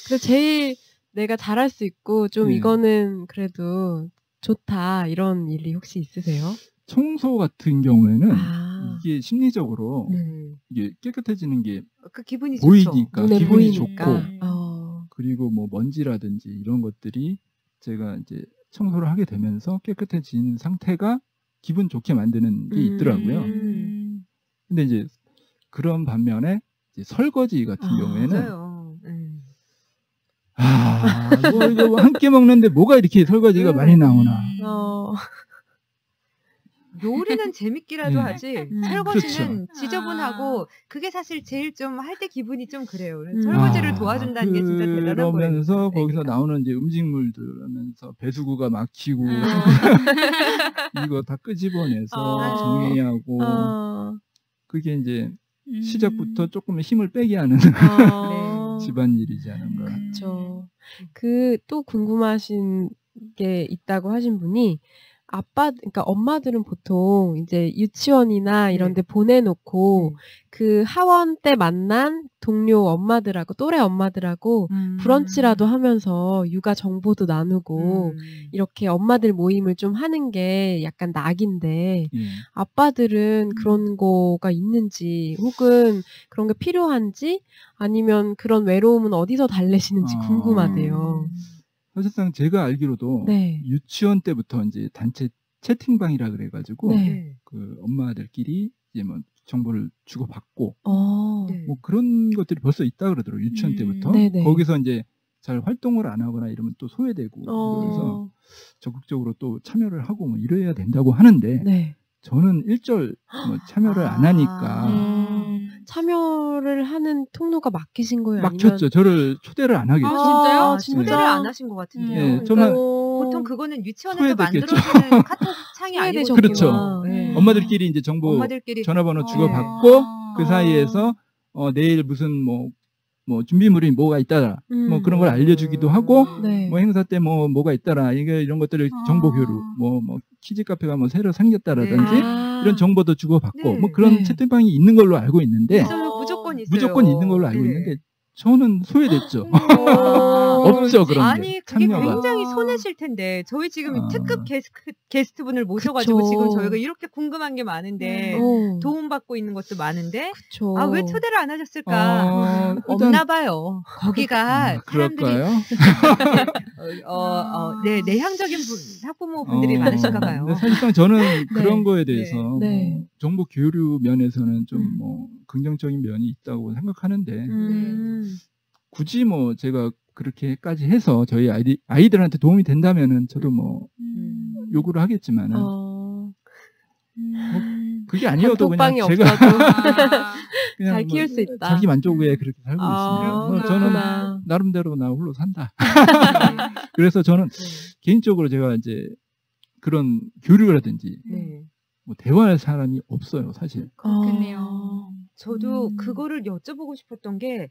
Speaker 1: 그래서 제일 내가 잘할 수 있고 좀
Speaker 4: 네.
Speaker 1: 이거는 그래도 좋다 이런 일이 혹시 있으세요?
Speaker 4: 청소 같은 경우에는 이게 심리적으로 이게 깨끗해지는 게
Speaker 3: 그 기분이
Speaker 4: 보이니까
Speaker 1: 눈에
Speaker 4: 기분이
Speaker 1: 보이니까.
Speaker 4: 좋고 그리고 뭐 먼지라든지 이런 것들이 제가 이제 청소를 하게 되면서 깨끗해지는 상태가 기분 좋게 만드는 게 있더라고요. 근데 이제 그런 반면에 이제 설거지 같은 경우에는
Speaker 3: 맞아요.
Speaker 4: 뭐 이거 뭐 함께 먹는데 뭐가 이렇게 설거지가 많이 나오나.
Speaker 3: 요리는 재밌기라도
Speaker 4: 네.
Speaker 3: 하지 설거지는
Speaker 4: 그렇죠.
Speaker 3: 지저분하고 그게 사실 제일 좀 할 때 기분이 좀 그래요. 설거지를 도와준다는 게 진짜 대단한 거예요.
Speaker 4: 그러면서 거기서 나오는 이제 음식물들 하면서 배수구가 막히고 이거 다 끄집어내서 정리하고 그게 이제 시작부터 조금 힘을 빼게 하는 집안일이지 않은가.
Speaker 1: 그렇죠. 그 또 궁금하신 게 있다고 하신 분이 그러니까 엄마들은 보통 이제 유치원이나 이런 데 보내놓고 그 하원 때 만난 동료 엄마들하고 또래 엄마들하고 브런치라도 하면서 육아 정보도 나누고 이렇게 엄마들 모임을 좀 하는 게 약간 낙인데 아빠들은 그런 거가 있는지 혹은 그런 게 필요한지 아니면 그런 외로움은 어디서 달래시는지 궁금하대요.
Speaker 4: 사실상 제가 알기로도
Speaker 1: 네.
Speaker 4: 유치원 때부터 이제 단체 채팅방이라 그래가지고
Speaker 1: 네.
Speaker 4: 그 엄마들끼리 이제 뭐 정보를 주고받고
Speaker 3: 네.
Speaker 4: 뭐 그런 것들이 벌써 있다 그러더라고요. 유치원 때부터.
Speaker 1: 네네.
Speaker 4: 거기서 이제 잘 활동을 안 하거나 이러면 또 소외되고 그래서 적극적으로 또 참여를 하고 뭐 이래야 된다고 하는데
Speaker 1: 네.
Speaker 4: 저는 일절 뭐 참여를 안 하니까
Speaker 1: 참여를 하는 통로가 막히신 거예요?
Speaker 4: 막혔죠. 저를 초대를 안 하겠죠.
Speaker 2: 진짜요?
Speaker 3: 아,
Speaker 1: 진짜?
Speaker 3: 초대를 안 하신 것 같은데요.
Speaker 4: 네, 저는
Speaker 3: 보통 그거는 유치원에서
Speaker 4: 소외됐겠죠.
Speaker 3: 만들어주는 카톡 창이 아니거든요.
Speaker 4: 그렇죠.
Speaker 3: 네.
Speaker 4: 엄마들끼리 이제 정보
Speaker 3: 엄마들끼리
Speaker 4: 전화번호
Speaker 2: 어.
Speaker 4: 주고받고 그 사이에서 내일 무슨 뭐 준비물이 뭐가 있다라 뭐 그런 걸 알려주기도 하고
Speaker 1: 네.
Speaker 4: 뭐 행사 때 뭐가 있다라 이런 것들을 정보 교류 뭐 키즈 카페가 뭐 새로 생겼다라든지
Speaker 3: 네.
Speaker 4: 이런 정보도 주고받고
Speaker 3: 네.
Speaker 4: 뭐 그런
Speaker 1: 네.
Speaker 4: 채팅방이 있는 걸로 알고 있는데
Speaker 3: 있어요. 무조건 있어요.
Speaker 4: 무조건 있는 걸로 알고
Speaker 3: 네.
Speaker 4: 있는데 저는 소외됐죠.
Speaker 3: 아,
Speaker 4: 없죠, 그런 게.
Speaker 3: 아니 그게
Speaker 4: 참여가.
Speaker 3: 굉장히 손해실 텐데 저희 지금
Speaker 4: 아.
Speaker 3: 특급 게스트분을 모셔가지고
Speaker 1: 그쵸.
Speaker 3: 지금 저희가 이렇게 궁금한 게 많은데 도움받고 있는 것도 많은데
Speaker 1: 그쵸.
Speaker 3: 아 왜 초대를 안 하셨을까?
Speaker 4: 일단
Speaker 3: 없나 봐요. 거기가 사람들이
Speaker 4: 그럴까요?
Speaker 3: 네 내향적인 학부모분들이 많으신가 봐요.
Speaker 4: 근데 사실상 저는 그런 거에
Speaker 3: 네.
Speaker 4: 대해서
Speaker 1: 네.
Speaker 4: 뭐 정보 교류 면에서는 좀 뭐 긍정적인 면이 있다고 생각하는데 굳이 뭐 제가 그렇게까지 해서 저희 아이들한테 도움이 된다면은 저도 뭐 요구를 하겠지만은 그게 아니어도 그냥
Speaker 1: 단톡방이
Speaker 4: 제가
Speaker 1: 없어도
Speaker 4: 그냥
Speaker 1: 잘
Speaker 4: 뭐
Speaker 1: 키울 수 있다.
Speaker 4: 자기 만족에 그렇게 살고 있습니다. 뭐 저는
Speaker 1: 그렇구나.
Speaker 4: 나름대로 나 홀로 산다. 그래서 저는 개인적으로 제가 이제 그런 교류라든지
Speaker 3: 네.
Speaker 4: 뭐 대화할 사람이 없어요, 사실.
Speaker 2: 그렇겠네요.
Speaker 3: 저도 그거를 여쭤보고 싶었던 게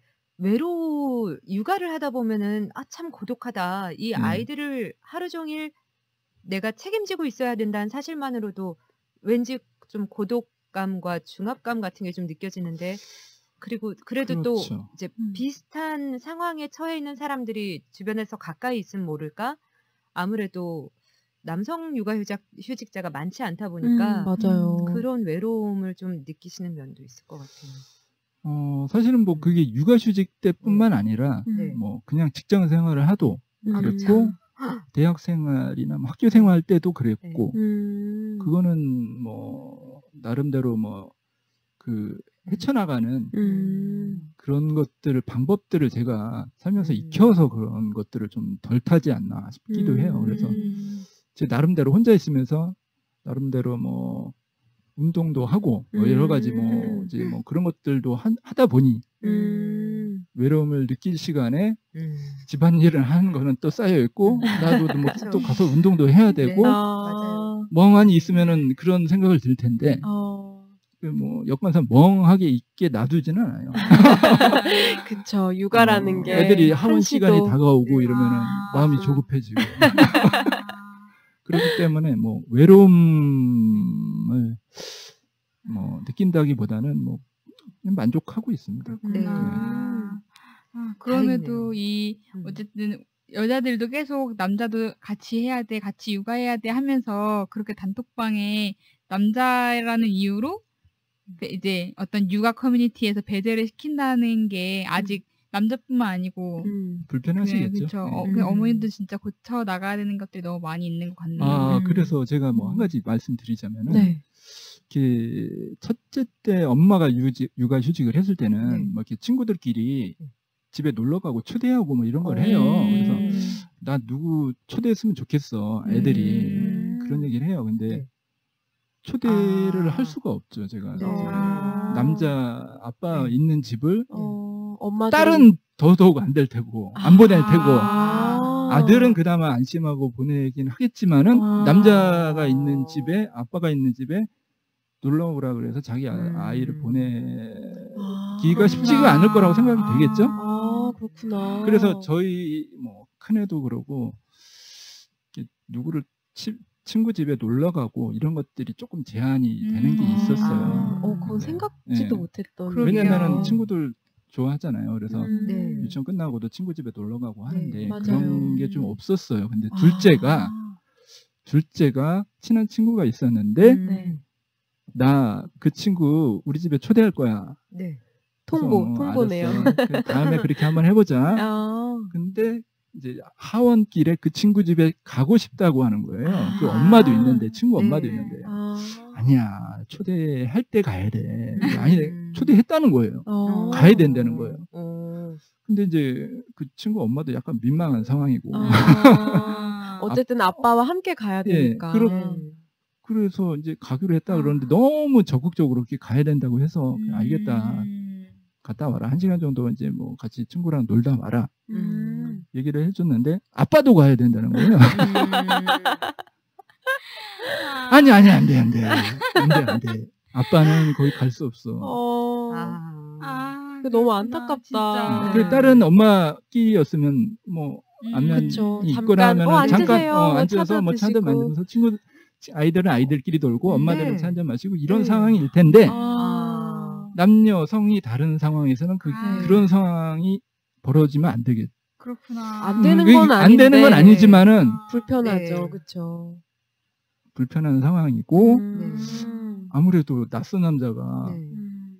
Speaker 3: 육아를 하다 보면은 아 참 고독하다. 이 아이들을 하루 종일 내가 책임지고 있어야 된다는 사실만으로도 왠지 좀 고독감과 중압감 같은 게 좀 느껴지는데 그리고 그래도
Speaker 4: 그렇죠.
Speaker 3: 또 이제 비슷한 상황에 처해 있는 사람들이 주변에서 가까이 있으면 모를까? 아무래도 남성 휴직자가 많지 않다 보니까
Speaker 1: 맞아요.
Speaker 3: 그런 외로움을 좀 느끼시는 면도 있을 것 같아요.
Speaker 4: 사실은 뭐 그게 육아휴직 때뿐만 아니라
Speaker 3: 네.
Speaker 4: 뭐 그냥 직장 생활을 하도
Speaker 1: 음.
Speaker 4: 그랬고 대학 생활이나 뭐 학교 생활 때도 그랬고 그거는 뭐 나름대로 뭐 그 헤쳐나가는 그런 것들을 방법들을 제가 살면서 익혀서 그런 것들을 좀 덜 타지 않나 싶기도 해요. 그래서 제 나름대로 혼자 있으면서 나름대로 뭐 운동도 하고 뭐 여러 가지 뭐 이제 뭐 그런 것들도 하다 보니 외로움을 느낄 시간에 집안일을 하는 거는 또 쌓여 있고 나도 뭐 또 가서 운동도 해야 되고
Speaker 3: 맞아요.
Speaker 4: 멍하니 있으면은 그런 생각을 들 텐데 뭐 여건상 멍하게 있게 놔두지는 않아요.
Speaker 1: 그쵸. 육아라는 게
Speaker 4: 애들이 학원 시간이
Speaker 1: 한시도
Speaker 4: 다가오고 이러면은 마음이 조급해지고 그렇기 때문에 뭐 외로움을 뭐 느낀다기보다는 뭐 그냥 만족하고 있습니다.
Speaker 2: 그럼에도 이
Speaker 3: 음.
Speaker 2: 어쨌든 여자들도 계속 남자도 같이 해야 돼, 같이 육아해야 돼 하면서 그렇게 단톡방에 남자라는 이유로 이제 어떤 육아 커뮤니티에서 배제를 시킨다는 게 아직 남자뿐만 아니고
Speaker 4: 불편하시겠죠.
Speaker 2: 그렇죠.
Speaker 4: 네.
Speaker 2: 그 어머님도 진짜 고쳐 나가야 되는 것들이 너무 많이 있는 것 같네요.
Speaker 4: 그래서 제가 뭐 한 가지 말씀드리자면은
Speaker 1: 네.
Speaker 4: 이렇게 첫째 때 엄마가 육아 휴직을 했을 때는
Speaker 3: 네.
Speaker 4: 뭐 이렇게 친구들끼리 집에 놀러 가고 초대하고 뭐 이런 걸 해요. 그래서 나 누구 초대했으면 좋겠어. 애들이 그런 얘기를 해요. 근데
Speaker 3: 네.
Speaker 4: 초대를 할 수가 없죠. 제가
Speaker 3: 네.
Speaker 4: 남자 아빠 있는 집을
Speaker 1: 엄마들은
Speaker 4: 딸은 더더욱 안 될 테고 안 보낼 테고
Speaker 1: 아.
Speaker 4: 아들은 그나마 안심하고 보내긴 하겠지만은 남자가 있는 집에 아빠가 있는 집에 놀러 오라 그래서 자기 아이를 보내기가 쉽지가 않을 거라고 생각이 되겠죠.
Speaker 1: 그렇구나.
Speaker 4: 그래서 저희 뭐 큰애도 그러고 이렇게 누구를 친구 집에 놀러 가고 이런 것들이 조금 제한이 되는 게 있었어요.
Speaker 1: 그건 생각지도 못했던.
Speaker 2: 그러게요.
Speaker 4: 왜냐면은 친구들 좋아하잖아요. 그래서
Speaker 3: 네.
Speaker 4: 유치원 끝나고도 친구 집에 놀러 가고 하는데
Speaker 1: 맞아요.
Speaker 4: 그런 게 좀 없었어요. 근데 둘째가 친한 친구가 있었는데
Speaker 1: 네.
Speaker 4: 나 그 친구 우리 집에 초대할 거야.
Speaker 3: 네.
Speaker 1: 통보네요.
Speaker 4: 알았어. 다음에 그렇게 한번 해보자. 근데 이제 하원길에 그 친구 집에 가고 싶다고 하는 거예요. 그 엄마도 있는데 친구 엄마도 있는데 아니야 초대할 때 가야 돼. 아니 초대했다는 거예요. 가야 된다는 거예요. 근데 이제 그 친구 엄마도 약간 민망한 상황이고.
Speaker 1: 어쨌든 아빠와 함께 가야 되니까.
Speaker 4: 그래서 이제 가기로 했다 그러는데 너무 적극적으로 그렇게 가야 된다고 해서 알겠다. 갔다 와라. 1시간 정도 이제 뭐 같이 친구랑 놀다 와라. 얘기를 해줬는데 아빠도 가야 된다는 거예요. 아니 안 돼. 아빠는 거기 갈 수 없어.
Speaker 1: 너무 안타깝다.
Speaker 4: 그 다른 엄마끼리였으면 뭐 안면이 있거나 하면 잠깐 앉아서 뭐 차도 만들면서 아이들은 아이들끼리 돌고 엄마들은 차 한잔 마시고 이런 상황일 텐데 남녀 성이 다른 상황에서는 그런 상황이 벌어지면 안 되겠.
Speaker 2: 그렇구나.
Speaker 1: 안 되는 건 아닌데.
Speaker 4: 안 되는 건 아니지만은
Speaker 1: 불편하죠, 그렇죠.
Speaker 4: 불편한 상황이고 아무래도 낯선 남자가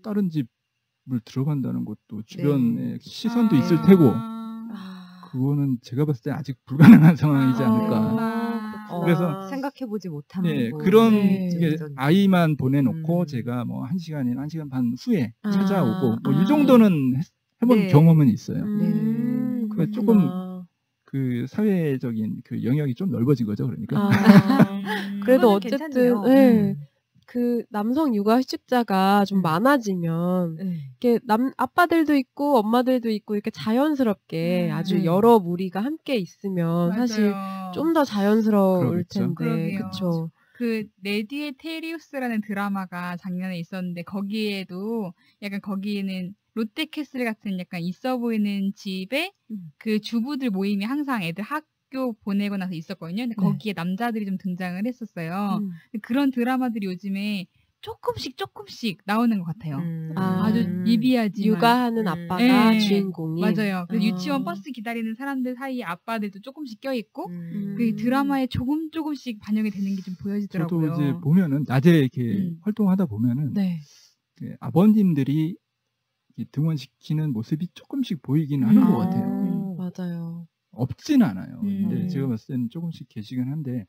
Speaker 4: 다른 집을 들어간다는 것도 주변에 시선도 있을 테고 그거는 제가 봤을 때 아직 불가능한 상황이지 않을까. 그래서
Speaker 3: 생각해보지 못한
Speaker 4: 그런 아이만 보내놓고 제가 뭐 1시간이나 1시간 반 후에 찾아오고 뭐 이 정도는 해본 경험은 있어요. 그러니까 조금 그 사회적인 그 영역이 좀 넓어진 거죠, 그러니까.
Speaker 1: 그래도 어쨌든 그 남성 육아휴직자가 좀 많아지면 이렇게 아빠들도 있고 엄마들도 있고 이렇게 자연스럽게 아주 여러 무리가 함께 있으면 사실 좀 더 자연스러울 텐데, 그렇죠.
Speaker 2: 그 레디의 테리우스라는 드라마가 작년에 있었는데 거기에도 약간 거기에는 롯데캐슬 같은 약간 있어 보이는 집에 그 주부들 모임이 항상 애들 학교 보내고 나서 있었거든요. 근데 거기에 남자들이 좀 등장을 했었어요. 그런 드라마들이 요즘에 조금씩 나오는 것 같아요. 아주 미비하지만
Speaker 1: 육아하는 아빠가 주인공이.
Speaker 2: 맞아요. 그래서 유치원 버스 기다리는 사람들 사이에 아빠들도 조금씩 껴있고 그 드라마에 조금씩 반영이 되는 게 좀 보여지더라고요.
Speaker 4: 저도 이제 보면은 낮에 이렇게 활동하다 보면은 아버님들이 등원시키는 모습이 조금씩 보이긴 하는 것 같아요.
Speaker 1: 맞아요.
Speaker 4: 없진 않아요. 근데 제가 봤을 때는 조금씩 계시긴 한데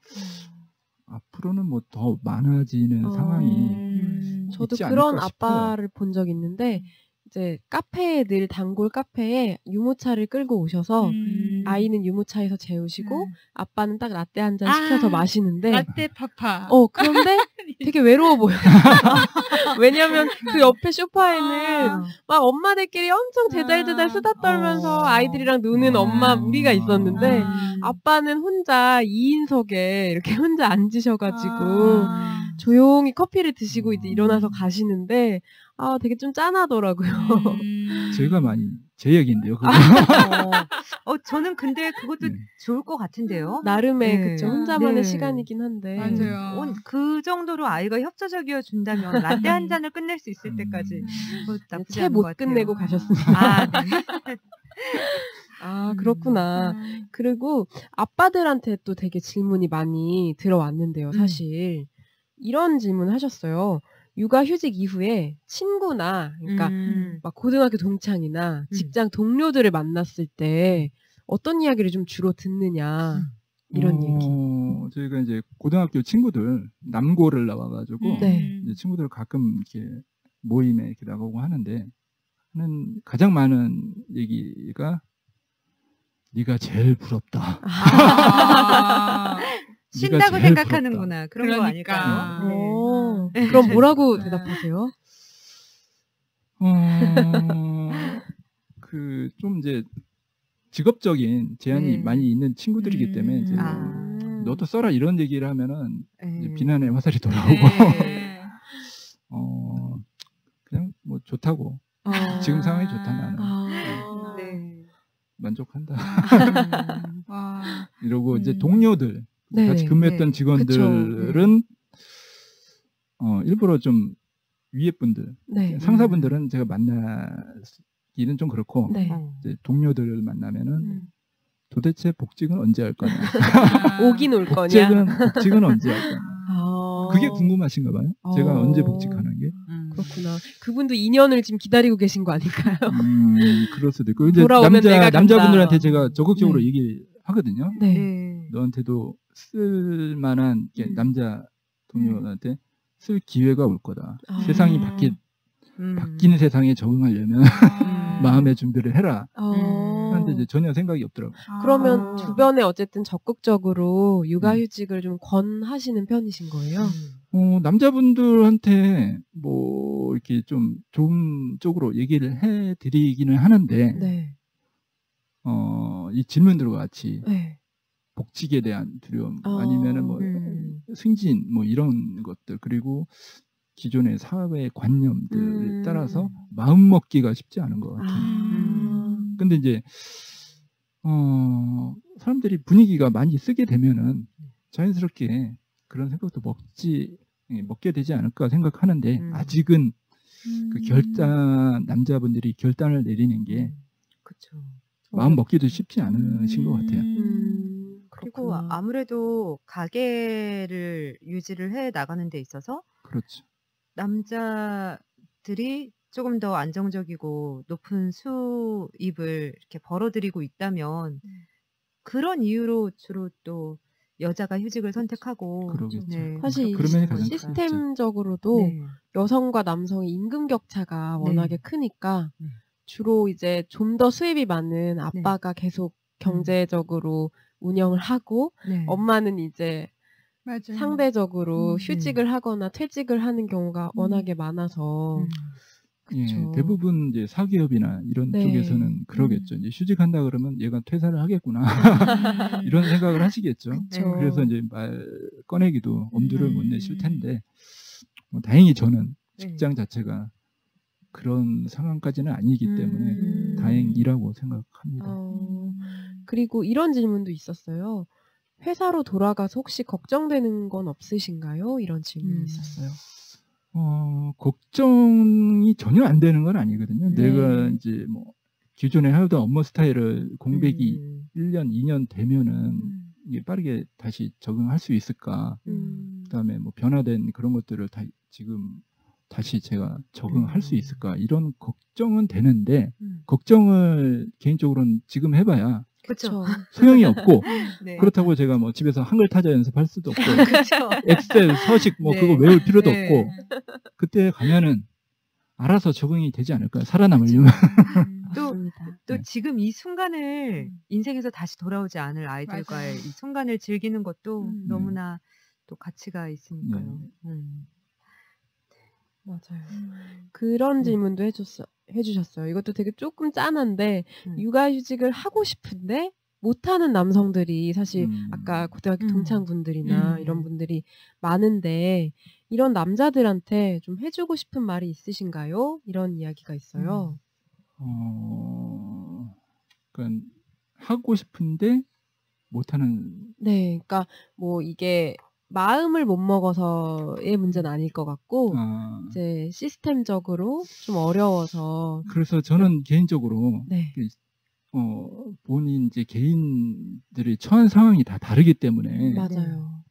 Speaker 4: 앞으로는 뭐 더 많아지는 상황이
Speaker 1: 저도
Speaker 4: 있지
Speaker 1: 그런
Speaker 4: 않을까 싶어요.
Speaker 1: 아빠를 본 적 있는데 이제 카페에 늘 단골 카페에 유모차를 끌고 오셔서 아이는 유모차에서 재우시고 아빠는 딱 라떼 한 잔 시켜서 마시는데
Speaker 2: 라떼 파파.
Speaker 1: 그런데 되게 외로워 보여요. 왜냐면 그 옆에 소파에는 막 엄마들끼리 엄청 제잘제잘 수다 떨면서 아이들이랑 노는 엄마 무리가 있었는데 아빠는 혼자 2인석에 이렇게 혼자 앉으셔가지고 조용히 커피를 드시고 이제 일어나서 가시는데 되게 좀 짠하더라고요.
Speaker 4: 제가 많이 제 얘기인데요.
Speaker 3: 저는 근데 그것도 좋을 것 같은데요.
Speaker 1: 나름의 그쵸 혼자만의 시간이긴 한데.
Speaker 2: 맞아요.
Speaker 3: 그 정도로 아이가 협조적이어 준다면 라떼 한 잔을 끝낼 수 있을 때까지
Speaker 1: 채 못 끝내고 가셨습니다. 그렇구나. 그리고 아빠들한테 또 되게 질문이 많이 들어왔는데요. 사실 이런 질문 하셨어요. 육아휴직 이후에 친구나 그러니까 막 고등학교 동창이나 직장 동료들을 만났을 때 어떤 이야기를 좀 주로 듣느냐 이런 얘기.
Speaker 4: 저희가 이제 고등학교 친구들 남고를 나와가지고 이제 친구들 가끔 이렇게 모임에 이렇게 나가고 하는데 가장 많은 얘기가 네가 제일 부럽다.
Speaker 3: 신다고 생각하는구나.
Speaker 4: 부럽다.
Speaker 3: 그런 거 아닐까요?
Speaker 1: 그럼 뭐라고 대답하세요?
Speaker 4: 그 좀 이제 직업적인 제한이 많이 있는 친구들이기 때문에 이제 너도 써라 이런 얘기를 하면은 이제 비난의 화살이 돌아오고 그냥 뭐 좋다고 지금 상황이 좋다 나는 만족한다 이러고 이제 동료들 같이 근무했던 직원들은 일부러 좀 위에 분들 상사분들은 제가 만나기는 좀 그렇고 이제 동료들을 만나면은 도대체 복직은 언제 할 거냐
Speaker 1: 오긴 올 거냐
Speaker 4: 복직은 언제 할 거냐 그게 궁금하신가 봐요. 제가 언제 복직하는 게
Speaker 1: 그렇구나. 그분도 2년을 지금 기다리고 계신 거 아닐까요?
Speaker 4: 그럴 수도 있고. 이제
Speaker 1: 돌아오면 내가 간다.
Speaker 4: 남자분들한테 제가 적극적으로
Speaker 1: 네.
Speaker 4: 얘기하거든요.
Speaker 1: 네.
Speaker 4: 너한테도 쓸만한 남자 동료한테 쓸 기회가 올 거다. 세상이 바뀌는 세상에 적응하려면 마음의 준비를 해라. 그런데 이제 전혀 생각이 없더라고요.
Speaker 1: 그러면 주변에 어쨌든 적극적으로 육아휴직을 좀 권하시는 편이신 거예요?
Speaker 4: 남자분들한테 뭐 이렇게 좀 좋은 쪽으로 얘기를 해드리기는 하는데
Speaker 1: 네.
Speaker 4: 이 질문들과 같이
Speaker 1: 네.
Speaker 4: 복직에 대한 두려움 아니면은 뭐 승진 뭐 이런 것들 그리고 기존의 사회의 관념들에 따라서 마음 먹기가 쉽지 않은 것 같아요. 근데 이제 사람들이 분위기가 많이 쓰게 되면은 자연스럽게 그런 생각도 먹게 되지 않을까 생각하는데 아직은 그 남자분들이 결단을 내리는 게
Speaker 3: 그쵸.
Speaker 4: 마음 먹기도 쉽지 않으신 것 같아요.
Speaker 3: 그리고
Speaker 1: 그렇구나.
Speaker 3: 아무래도 가게를 유지를 해 나가는 데 있어서
Speaker 4: 그렇죠.
Speaker 3: 남자들이 조금 더 안정적이고 높은 수입을 이렇게 벌어들이고 있다면 그런 이유로 주로 또 여자가 휴직을 선택하고
Speaker 4: 그러겠죠.
Speaker 1: 사실
Speaker 3: 그렇게
Speaker 4: 그러면
Speaker 3: 되는
Speaker 4: 가장
Speaker 3: 거니까.
Speaker 1: 시스템적으로도
Speaker 3: 네.
Speaker 1: 여성과 남성의 임금 격차가 워낙에 크니까
Speaker 3: 네.
Speaker 1: 주로 이제 좀 더 수입이 많은 아빠가 계속 경제적으로 운영을 하고
Speaker 3: 네.
Speaker 1: 엄마는 이제
Speaker 2: 맞아요.
Speaker 1: 상대적으로 휴직을 하거나 퇴직을 하는 경우가 워낙에 많아서
Speaker 4: 예,
Speaker 1: 그쵸.
Speaker 4: 대부분 이제 사기업이나 이런
Speaker 1: 네.
Speaker 4: 쪽에서는 그러겠죠. 이제 휴직한다 그러면 얘가 퇴사를 하겠구나 이런 생각을 하시겠죠.
Speaker 1: 그쵸.
Speaker 4: 그래서 이제 말 꺼내기도 엄두를 못 내실 텐데 다행히 저는 직장 자체가 그런 상황까지는 아니기 때문에 다행이라고 생각합니다.
Speaker 1: 그리고 이런 질문도 있었어요. 회사로 돌아가서 혹시 걱정되는 건 없으신가요? 이런 질문이 있었어요.
Speaker 4: 걱정이 전혀 안 되는 건 아니거든요.
Speaker 1: 네.
Speaker 4: 내가 이제 뭐 기존에 하던 업무 스타일을 공백이 1년, 2년 되면은 이게 빠르게 다시 적응할 수 있을까? 그다음에 뭐 변화된 그런 것들을 지금 다시 제가 적응할 수 있을까? 이런 걱정은 되는데 걱정을 개인적으로는 지금 해봐야
Speaker 3: 그렇죠.
Speaker 4: 소용이 없고
Speaker 3: 네.
Speaker 4: 그렇다고 제가 뭐 집에서 한글 타자 연습할 수도 없고
Speaker 3: 그렇죠.
Speaker 4: 엑셀 서식 뭐
Speaker 3: 네.
Speaker 4: 그거 외울 필요도
Speaker 3: 네.
Speaker 4: 없고 그때 가면은 알아서 적응이 되지 않을까요? 살아남으려면.
Speaker 1: 맞습니다.
Speaker 3: 또
Speaker 4: 네.
Speaker 3: 지금 이 순간을 인생에서 다시 돌아오지 않을 아이들과의
Speaker 2: 맞아요.
Speaker 3: 이 순간을 즐기는 것도 너무나 또 가치가 있으니까요.
Speaker 1: 맞아요. 그런 질문도 해주셨어요. 이것도 되게 조금 짠한데 육아휴직을 하고 싶은데 못하는 남성들이 사실 아까 고등학교 동창분들이나 이런 분들이 많은데 이런 남자들한테 좀 해주고 싶은 말이 있으신가요? 이런 이야기가 있어요.
Speaker 4: 그러니까 하고 싶은데 못하는.
Speaker 1: 네, 그러니까 뭐 이게 마음을 못 먹어서의 문제는 아닐 것 같고 이제 시스템적으로 좀 어려워서.
Speaker 4: 그래서 저는 개인적으로
Speaker 1: 네.
Speaker 4: 본인 이제 개인들이 처한 상황이 다 다르기 때문에
Speaker 1: 맞아요.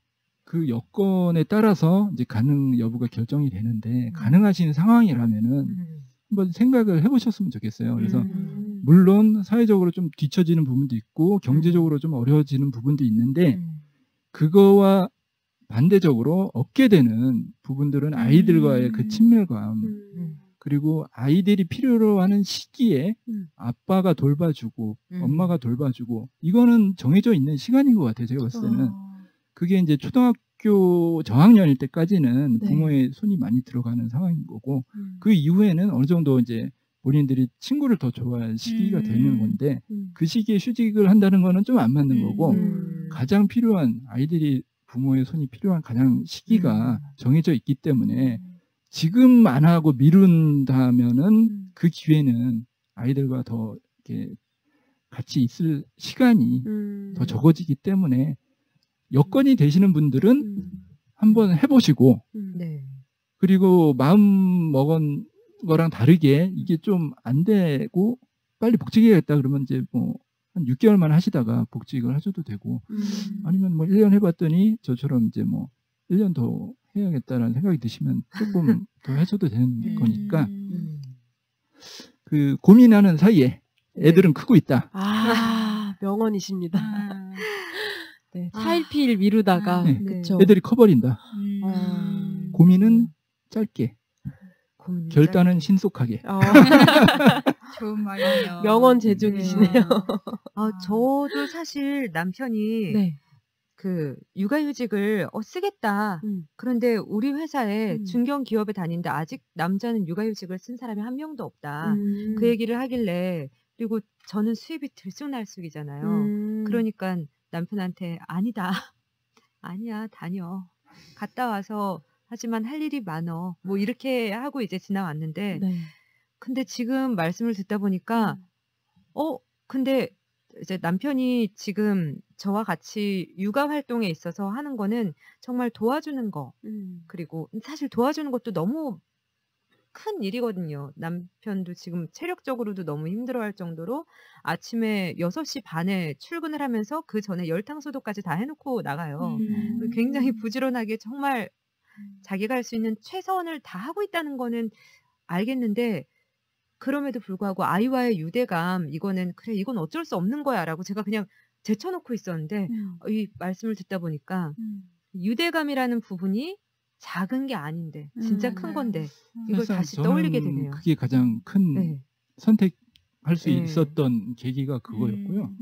Speaker 4: 그 여건에 따라서 이제 가능 여부가 결정이 되는데 가능하신 상황이라면은 한번 생각을 해보셨으면 좋겠어요. 그래서 물론 사회적으로 좀 뒤처지는 부분도 있고 경제적으로 좀 어려워지는 부분도 있는데 그거와 반대적으로 얻게 되는 부분들은 아이들과의 그 친밀감 그리고 아이들이 필요로 하는 시기에 아빠가 돌봐주고 엄마가 돌봐주고 이거는 정해져 있는 시간인 것 같아요. 제가 봤을 때는. 그게 이제 초등학교 저학년일 때까지는
Speaker 1: 네.
Speaker 4: 부모의 손이 많이 들어가는 상황인 거고 그 이후에는 어느 정도 이제 본인들이 친구를 더 좋아할 시기가 되는 건데 그 시기에 휴직을 한다는 거는 좀 안 맞는 거고 가장 필요한 아이들이 부모의 손이 필요한 가장 시기가 정해져 있기 때문에 지금 안 하고 미룬다면은 그 기회는 아이들과 더 이렇게 같이 있을 시간이 더 적어지기 때문에 여건이 되시는 분들은 한번 해보시고
Speaker 3: 네.
Speaker 4: 그리고 마음 먹은 거랑 다르게 이게 좀 안 되고 빨리 복직해야겠다 그러면 이제 뭐 한 6개월만 하시다가 복직을 하셔도 되고 아니면 뭐 1년 해봤더니 저처럼 이제 뭐 1년 더 해야겠다라는 생각이 드시면 조금 더 해줘도 되는 거니까 그 고민하는 사이에 애들은 크고 있다.
Speaker 1: 명언이십니다.
Speaker 2: 아.
Speaker 1: 네, 차일피일 미루다가
Speaker 4: 네.
Speaker 1: 그쵸.
Speaker 4: 애들이 커버린다. 고민은 짧게, 결단은 신속하게.
Speaker 2: 좋은 말이네요.
Speaker 1: 명언 제조기시네요.
Speaker 3: 저도 사실 남편이
Speaker 1: 네.
Speaker 3: 그 육아휴직을 쓰겠다. 그런데 우리 회사에 중견기업에 다니는데 아직 남자는 육아휴직을 쓴 사람이 한 명도 없다. 그 얘기를 하길래 그리고 저는 수입이 들쑥날쑥이잖아요. 그러니까 남편한테 아니다. 아니야 다녀. 갔다 와서 하지만 할 일이 많어. 뭐 이렇게 하고 이제 지나왔는데
Speaker 1: 네.
Speaker 3: 근데 지금 말씀을 듣다 보니까 근데 이제 남편이 지금 저와 같이 육아 활동에 있어서 하는 거는 정말 도와주는 거. 그리고 사실 도와주는 것도 너무 큰 일이거든요. 남편도 지금 체력적으로도 너무 힘들어할 정도로 아침에 6시 반에 출근을 하면서 그 전에 열탕소독까지 다 해놓고 나가요. 굉장히 부지런하게 정말 자기가 할 수 있는 최선을 다 하고 있다는 거는 알겠는데 그럼에도 불구하고 아이와의 유대감 이거는 그래 이건 어쩔 수 없는 거야 라고 제가 그냥 제쳐놓고 있었는데 이 말씀을 듣다 보니까 유대감이라는 부분이 작은 게 아닌데 진짜 큰 건데 이걸 다시 떠올리게 되네요.
Speaker 4: 그게 가장 큰 선택할 수 있었던 계기가 그거였고요.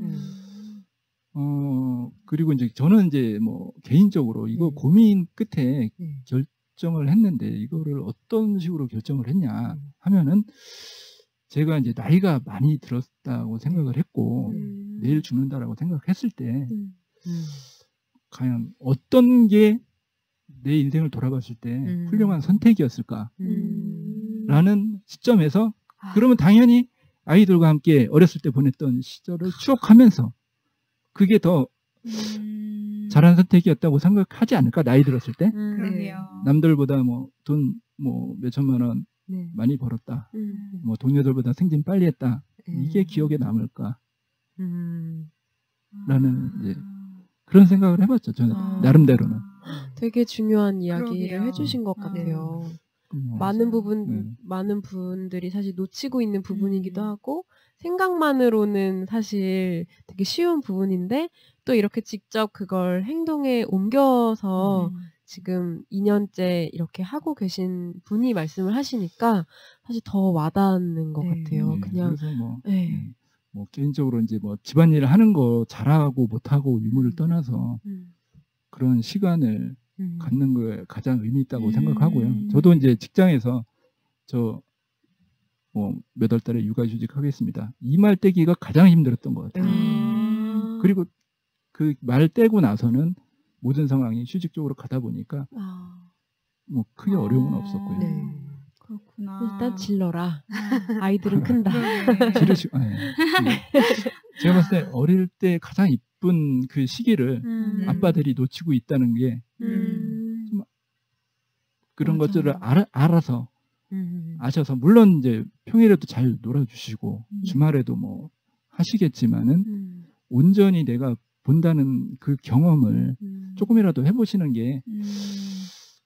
Speaker 4: 그리고 이제 저는 이제 뭐 개인적으로 이거 고민 끝에 결정을 했는데 이거를 어떤 식으로 결정을 했냐 하면은 제가 이제 나이가 많이 들었다고 생각을 했고 내일 죽는다라고 생각했을 때 과연 어떤 게 내 인생을 돌아봤을 때 훌륭한 선택이었을까라는 시점에서 그러면 당연히 아이들과 함께 어렸을 때 보냈던 시절을 추억하면서 그게 더 잘한 선택이었다고 생각하지 않을까 나이 들었을 때
Speaker 2: 그러게요.
Speaker 4: 남들보다 뭐 돈 뭐 몇천만 원 많이 벌었다 뭐 동료들보다 승진 빨리 했다 이게 기억에 남을까 라는 이제 그런 생각을 해봤죠 저는 나름대로는.
Speaker 1: 되게 중요한 이야기를
Speaker 2: 그러게요.
Speaker 1: 해주신 것 같아요. 많은 분들이 사실 놓치고 있는 부분이기도 하고 생각만으로는 사실 되게 쉬운 부분인데 또 이렇게 직접 그걸 행동에 옮겨서 지금 2년째 이렇게 하고 계신 분이 말씀을 하시니까 사실 더 와닿는 것 같아요. 그냥
Speaker 4: 그래서 뭐 개인적으로 이제 뭐 집안일을 하는 거 잘하고 못하고 유무를 떠나서 그런 시간을 갖는 거에 가장 의미 있다고 생각하고요. 저도 이제 직장에서 저 뭐 몇 월 달에 육아휴직 하겠습니다. 이 말 떼기가 가장 힘들었던 것 같아요. 그리고 그 말 떼고 나서는 모든 상황이 휴직 쪽으로 가다 보니까 뭐 크게 어려움은 없었고요.
Speaker 2: 그렇구나.
Speaker 1: 일단 질러라. 아이들은 큰다.
Speaker 4: 제가 봤을 때 어릴 때 가장 이쁜 그 시기를 아빠들이 놓치고 있다는 게 좀 그런 것들을 알아서 아셔서 물론 이제 평일에도 잘 놀아주시고 주말에도 뭐 하시겠지만은 온전히 내가 본다는 그 경험을 조금이라도 해보시는 게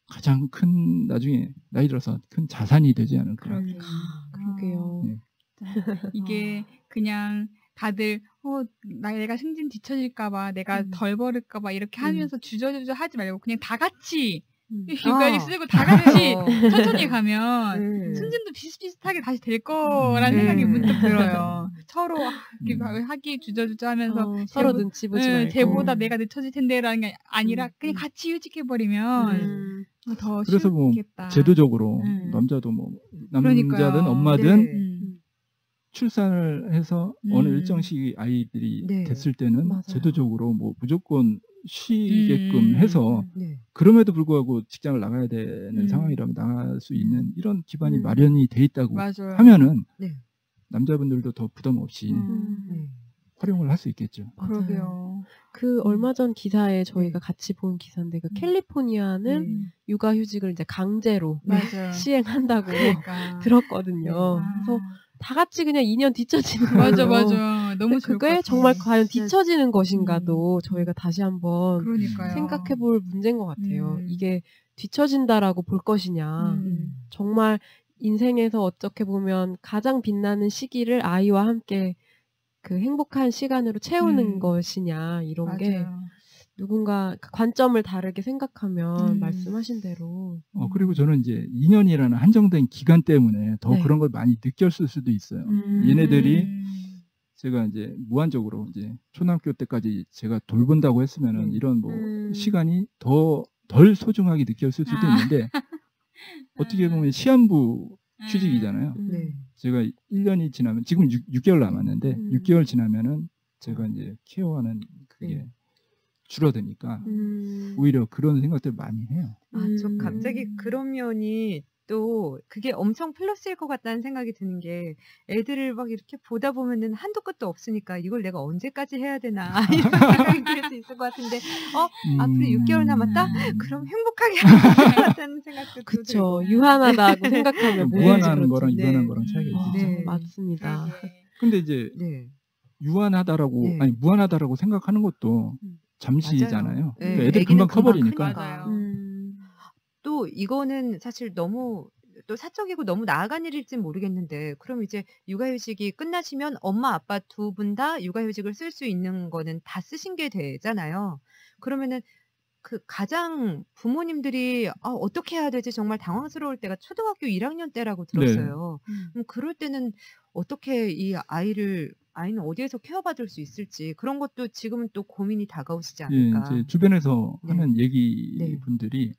Speaker 4: 가장 큰 나중에 나이 들어서 큰 자산이 되지 않을까.
Speaker 1: 그러게요.
Speaker 2: 이게 그냥 다들 내가 승진 뒤처질까봐 내가 덜 벌을까봐 이렇게 하면서 주저주저 하지 말고 그냥 다 같이 육아휴직 쓰고 다 같이 천천히 가면 승진도 비슷비슷하게 다시 될 거라는 생각이 문득 들어요. 서로 하기 주저주저 하면서
Speaker 1: 서로 눈치 보지 말고
Speaker 2: 쟤보다 내가 늦춰질 텐데라는 게 아니라 그냥 같이 휴직해버리면 더
Speaker 4: 그래서 뭐
Speaker 2: 쉽겠다.
Speaker 4: 제도적으로 남자도 뭐 남자든 엄마든 출산을 해서 어느 일정 시기 아이들이 됐을 때는 제도적으로 뭐 무조건 쉬게끔 해서 그럼에도 불구하고 직장을 나가야 되는 상황이라면 나갈 수 있는 이런 기반이 마련이 돼 있다고 하면은 남자분들도 더 부담 없이 활용을 할 수 있겠죠.
Speaker 2: 그러게요.
Speaker 1: 그 얼마 전 기사에 저희가 같이 본 기사인데 그 캘리포니아는 육아휴직을 이제 강제로 시행한다고 들었거든요. 그래서 다 같이 그냥 2년 뒤처지는 거죠.
Speaker 2: 맞아. 너무 좋을 것
Speaker 1: 그게
Speaker 2: 같아요.
Speaker 1: 정말 과연 뒤처지는 것인가도 저희가 다시 한번
Speaker 2: 그러니까요.
Speaker 1: 생각해볼 문제인 것 같아요. 이게 뒤처진다라고 볼 것이냐. 정말 인생에서 어떻게 보면 가장 빛나는 시기를 아이와 함께 그 행복한 시간으로 채우는 것이냐 이런 게
Speaker 2: 맞아요.
Speaker 1: 누군가 관점을 다르게 생각하면 말씀하신 대로
Speaker 4: 그리고 저는 이제 2년이라는 한정된 기간 때문에 더
Speaker 1: 네.
Speaker 4: 그런 걸 많이 느꼈을 수도 있어요. 얘네들이 제가 이제 무한적으로 이제 초등학교 때까지 제가 돌본다고 했으면은 이런 뭐 시간이 덜 소중하게 느꼈을 수도 있는데 어떻게 보면 시한부 취직이잖아요.
Speaker 3: 네.
Speaker 4: 제가 1년이 지나면 지금 6개월 남았는데 6개월 지나면은 제가 이제 케어하는 그게 줄어드니까 오히려 그런 생각들 많이 해요.
Speaker 3: 저 갑자기 그런 면이 또 그게 엄청 플러스일 것 같다는 생각이 드는 게 애들을 막 이렇게 보다 보면은 한도 끝도 없으니까 이걸 내가 언제까지 해야 되나 이런 생각이 들 수 있을 것 같은데 앞으로 6개월 남았다? 그럼 행복하게 해야 될 것 같다는 생각도
Speaker 1: 그쵸.
Speaker 3: 들고.
Speaker 1: 유한하다고 생각하면
Speaker 4: 무한한 거랑
Speaker 3: 네.
Speaker 4: 유한한 거랑 차이가 있죠.
Speaker 3: 네.
Speaker 1: 맞습니다.
Speaker 4: 근데 이제
Speaker 3: 네.
Speaker 4: 유한하다라고
Speaker 3: 네.
Speaker 4: 아니 무한하다라고 생각하는 것도 잠시잖아요.
Speaker 3: 맞아요.
Speaker 4: 그러니까
Speaker 3: 네,
Speaker 4: 애들
Speaker 3: 애기는
Speaker 4: 금방 커버리니까.
Speaker 2: 맞아요.
Speaker 3: 또 이거는 사실 너무 또 사적이고 너무 나아간 일일진 모르겠는데 그럼 이제 육아휴직이 끝나시면 엄마 아빠 두 분 다 육아휴직을 쓸 수 있는 거는 다 쓰신 게 되잖아요. 그러면은 그 가장 부모님들이 어떻게 해야 되지 정말 당황스러울 때가 초등학교 1학년 때라고 들었어요. 그럼 그럴 때는 어떻게 이 아이는 어디에서 케어받을 수 있을지 그런 것도 지금은 또 고민이 다가오시지
Speaker 4: 예,
Speaker 3: 않을까.
Speaker 4: 이제 주변에서
Speaker 3: 네.
Speaker 4: 하는 얘기
Speaker 3: 네.
Speaker 4: 분들이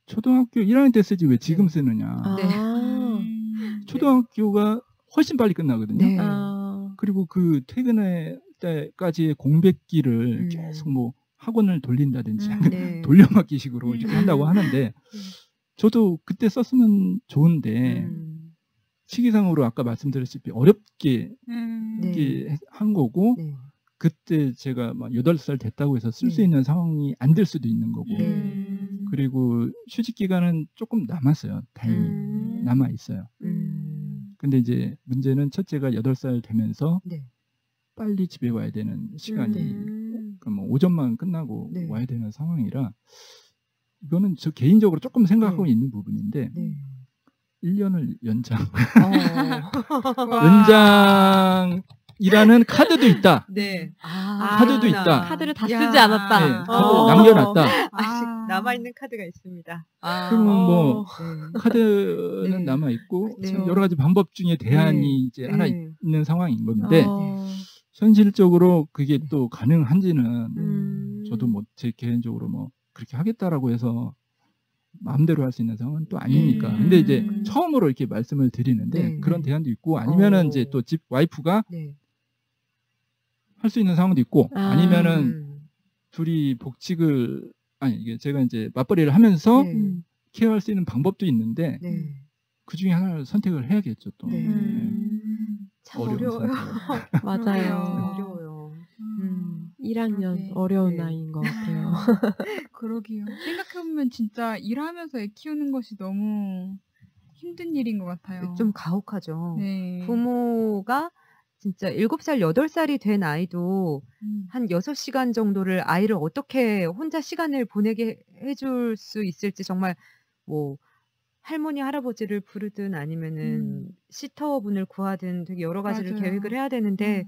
Speaker 4: 초등학교 1학년 때 쓰지 왜 지금
Speaker 3: 네.
Speaker 4: 쓰느냐.
Speaker 3: 네.
Speaker 4: 초등학교가 훨씬 빨리 끝나거든요.
Speaker 3: 네.
Speaker 4: 그리고 그 퇴근할 때까지의 공백기를 계속 뭐 학원을 돌린다든지
Speaker 3: 네.
Speaker 4: 돌려막기식으로 이렇게 한다고 하는데 저도 그때 썼으면 좋은데 시기상으로 아까 말씀드렸다시피 어렵게
Speaker 3: 네.
Speaker 4: 이렇게 한 거고
Speaker 3: 네.
Speaker 4: 그때 제가 막 8살 됐다고 해서 쓸 수 있는 상황이 안 될 수도 있는 거고 그리고 휴직 기간은 조금 남았어요. 다행히 남아 있어요. 근데 이제 문제는 첫째가 8살 되면서
Speaker 3: 네.
Speaker 4: 빨리 집에 와야 되는 시간이 그러니까 뭐 오전만 끝나고
Speaker 3: 네.
Speaker 4: 와야 되는 상황이라 이거는 저 개인적으로 조금 생각하고
Speaker 3: 네.
Speaker 4: 있는 부분인데
Speaker 3: 네.
Speaker 4: 1년을 연장
Speaker 2: 와.
Speaker 4: 연장이라는 카드도 있다.
Speaker 3: 네.
Speaker 4: 카드도 있다.
Speaker 1: 카드를 다
Speaker 2: 야.
Speaker 1: 쓰지 않았다.
Speaker 4: 네, 카드 남겨놨다.
Speaker 3: 아직 남아있는 카드가 있습니다.
Speaker 4: 그러면 뭐
Speaker 3: 네.
Speaker 4: 카드는
Speaker 3: 네.
Speaker 4: 남아 있고
Speaker 3: 네.
Speaker 4: 여러 가지 방법 중에 대안이
Speaker 3: 네.
Speaker 4: 이제 하나
Speaker 3: 네.
Speaker 4: 있는 상황인 건데
Speaker 1: 어.
Speaker 4: 현실적으로 그게 또 가능한지는 저도
Speaker 3: 음.
Speaker 4: 뭐 제 개인적으로 뭐 그렇게 하겠다라고 해서 마음대로 할 수 있는 상황은 또 아니니까. 근데 이제 처음으로 이렇게 말씀을 드리는데
Speaker 3: 네.
Speaker 4: 그런 대안도 있고 아니면은 이제 또 집 와이프가
Speaker 3: 네.
Speaker 4: 할 수 있는 상황도 있고 아니면은
Speaker 3: 음.
Speaker 4: 둘이 복직을 아니 이게 제가 이제 맞벌이를 하면서
Speaker 3: 네.
Speaker 4: 케어할 수 있는 방법도 있는데
Speaker 3: 네.
Speaker 4: 그 중에 하나를 선택을 해야겠죠 또.
Speaker 3: 네.
Speaker 4: 네.
Speaker 3: 참
Speaker 4: 어려운
Speaker 3: 어려워요.
Speaker 4: 선택.
Speaker 1: 맞아요.
Speaker 3: 어려워요.
Speaker 1: 1학년
Speaker 2: 그러게.
Speaker 1: 어려운
Speaker 3: 네.
Speaker 1: 나이인 것 같아요.
Speaker 2: 그러게요. 생각해보면 진짜 일하면서 애 키우는 것이 너무 힘든 일인 것 같아요.
Speaker 3: 좀 가혹하죠.
Speaker 2: 네.
Speaker 3: 부모가 진짜 7살, 8살이 된 아이도 한 6시간 정도를 아이를 어떻게 혼자 시간을 보내게 해줄 수 있을지 정말 뭐 할머니, 할아버지를 부르든 아니면은 시터분을 구하든 되게 여러 가지를
Speaker 2: 맞아요.
Speaker 3: 계획을 해야 되는데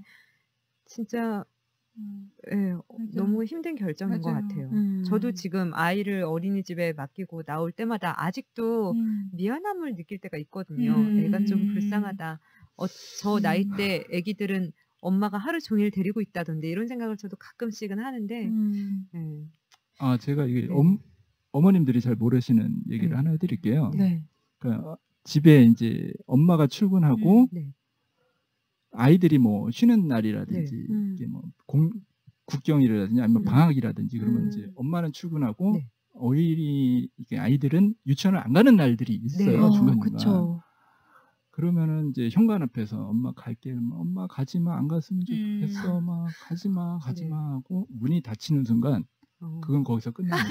Speaker 3: 진짜 예, 너무 힘든 결정인 것
Speaker 2: 맞아요.
Speaker 3: 같아요. 저도 지금 아이를 어린이집에 맡기고 나올 때마다 아직도 미안함을 느낄 때가 있거든요. 애가 좀 불쌍하다. 저 나이 때 애기들은 엄마가 하루 종일 데리고 있다던데 이런 생각을 저도 가끔씩은 하는데 예.
Speaker 4: 아 제가 이게
Speaker 3: 네.
Speaker 4: 어머님들이 잘 모르시는 얘기를
Speaker 3: 네.
Speaker 4: 하나 해드릴게요.
Speaker 1: 네.
Speaker 4: 그러니까 집에 이제 엄마가 출근하고
Speaker 3: 네.
Speaker 4: 아이들이 뭐 쉬는 날이라든지
Speaker 3: 네.
Speaker 4: 이게 뭐 국경일이라든지 아니면 방학이라든지 그러면 이제 엄마는 출근하고
Speaker 3: 네.
Speaker 4: 어일이 이게 아이들은 유치원을 안 가는 날들이 있어요.
Speaker 3: 네.
Speaker 4: 중간중간.
Speaker 1: 그쵸.
Speaker 4: 그러면은 이제 현관 앞에서 엄마 갈게. 엄마 가지 마. 안 갔으면 좋겠어. 막 가지 마. 가지
Speaker 3: 네.
Speaker 4: 마 하고 문이 닫히는 순간 그건 거기서 끝납니다.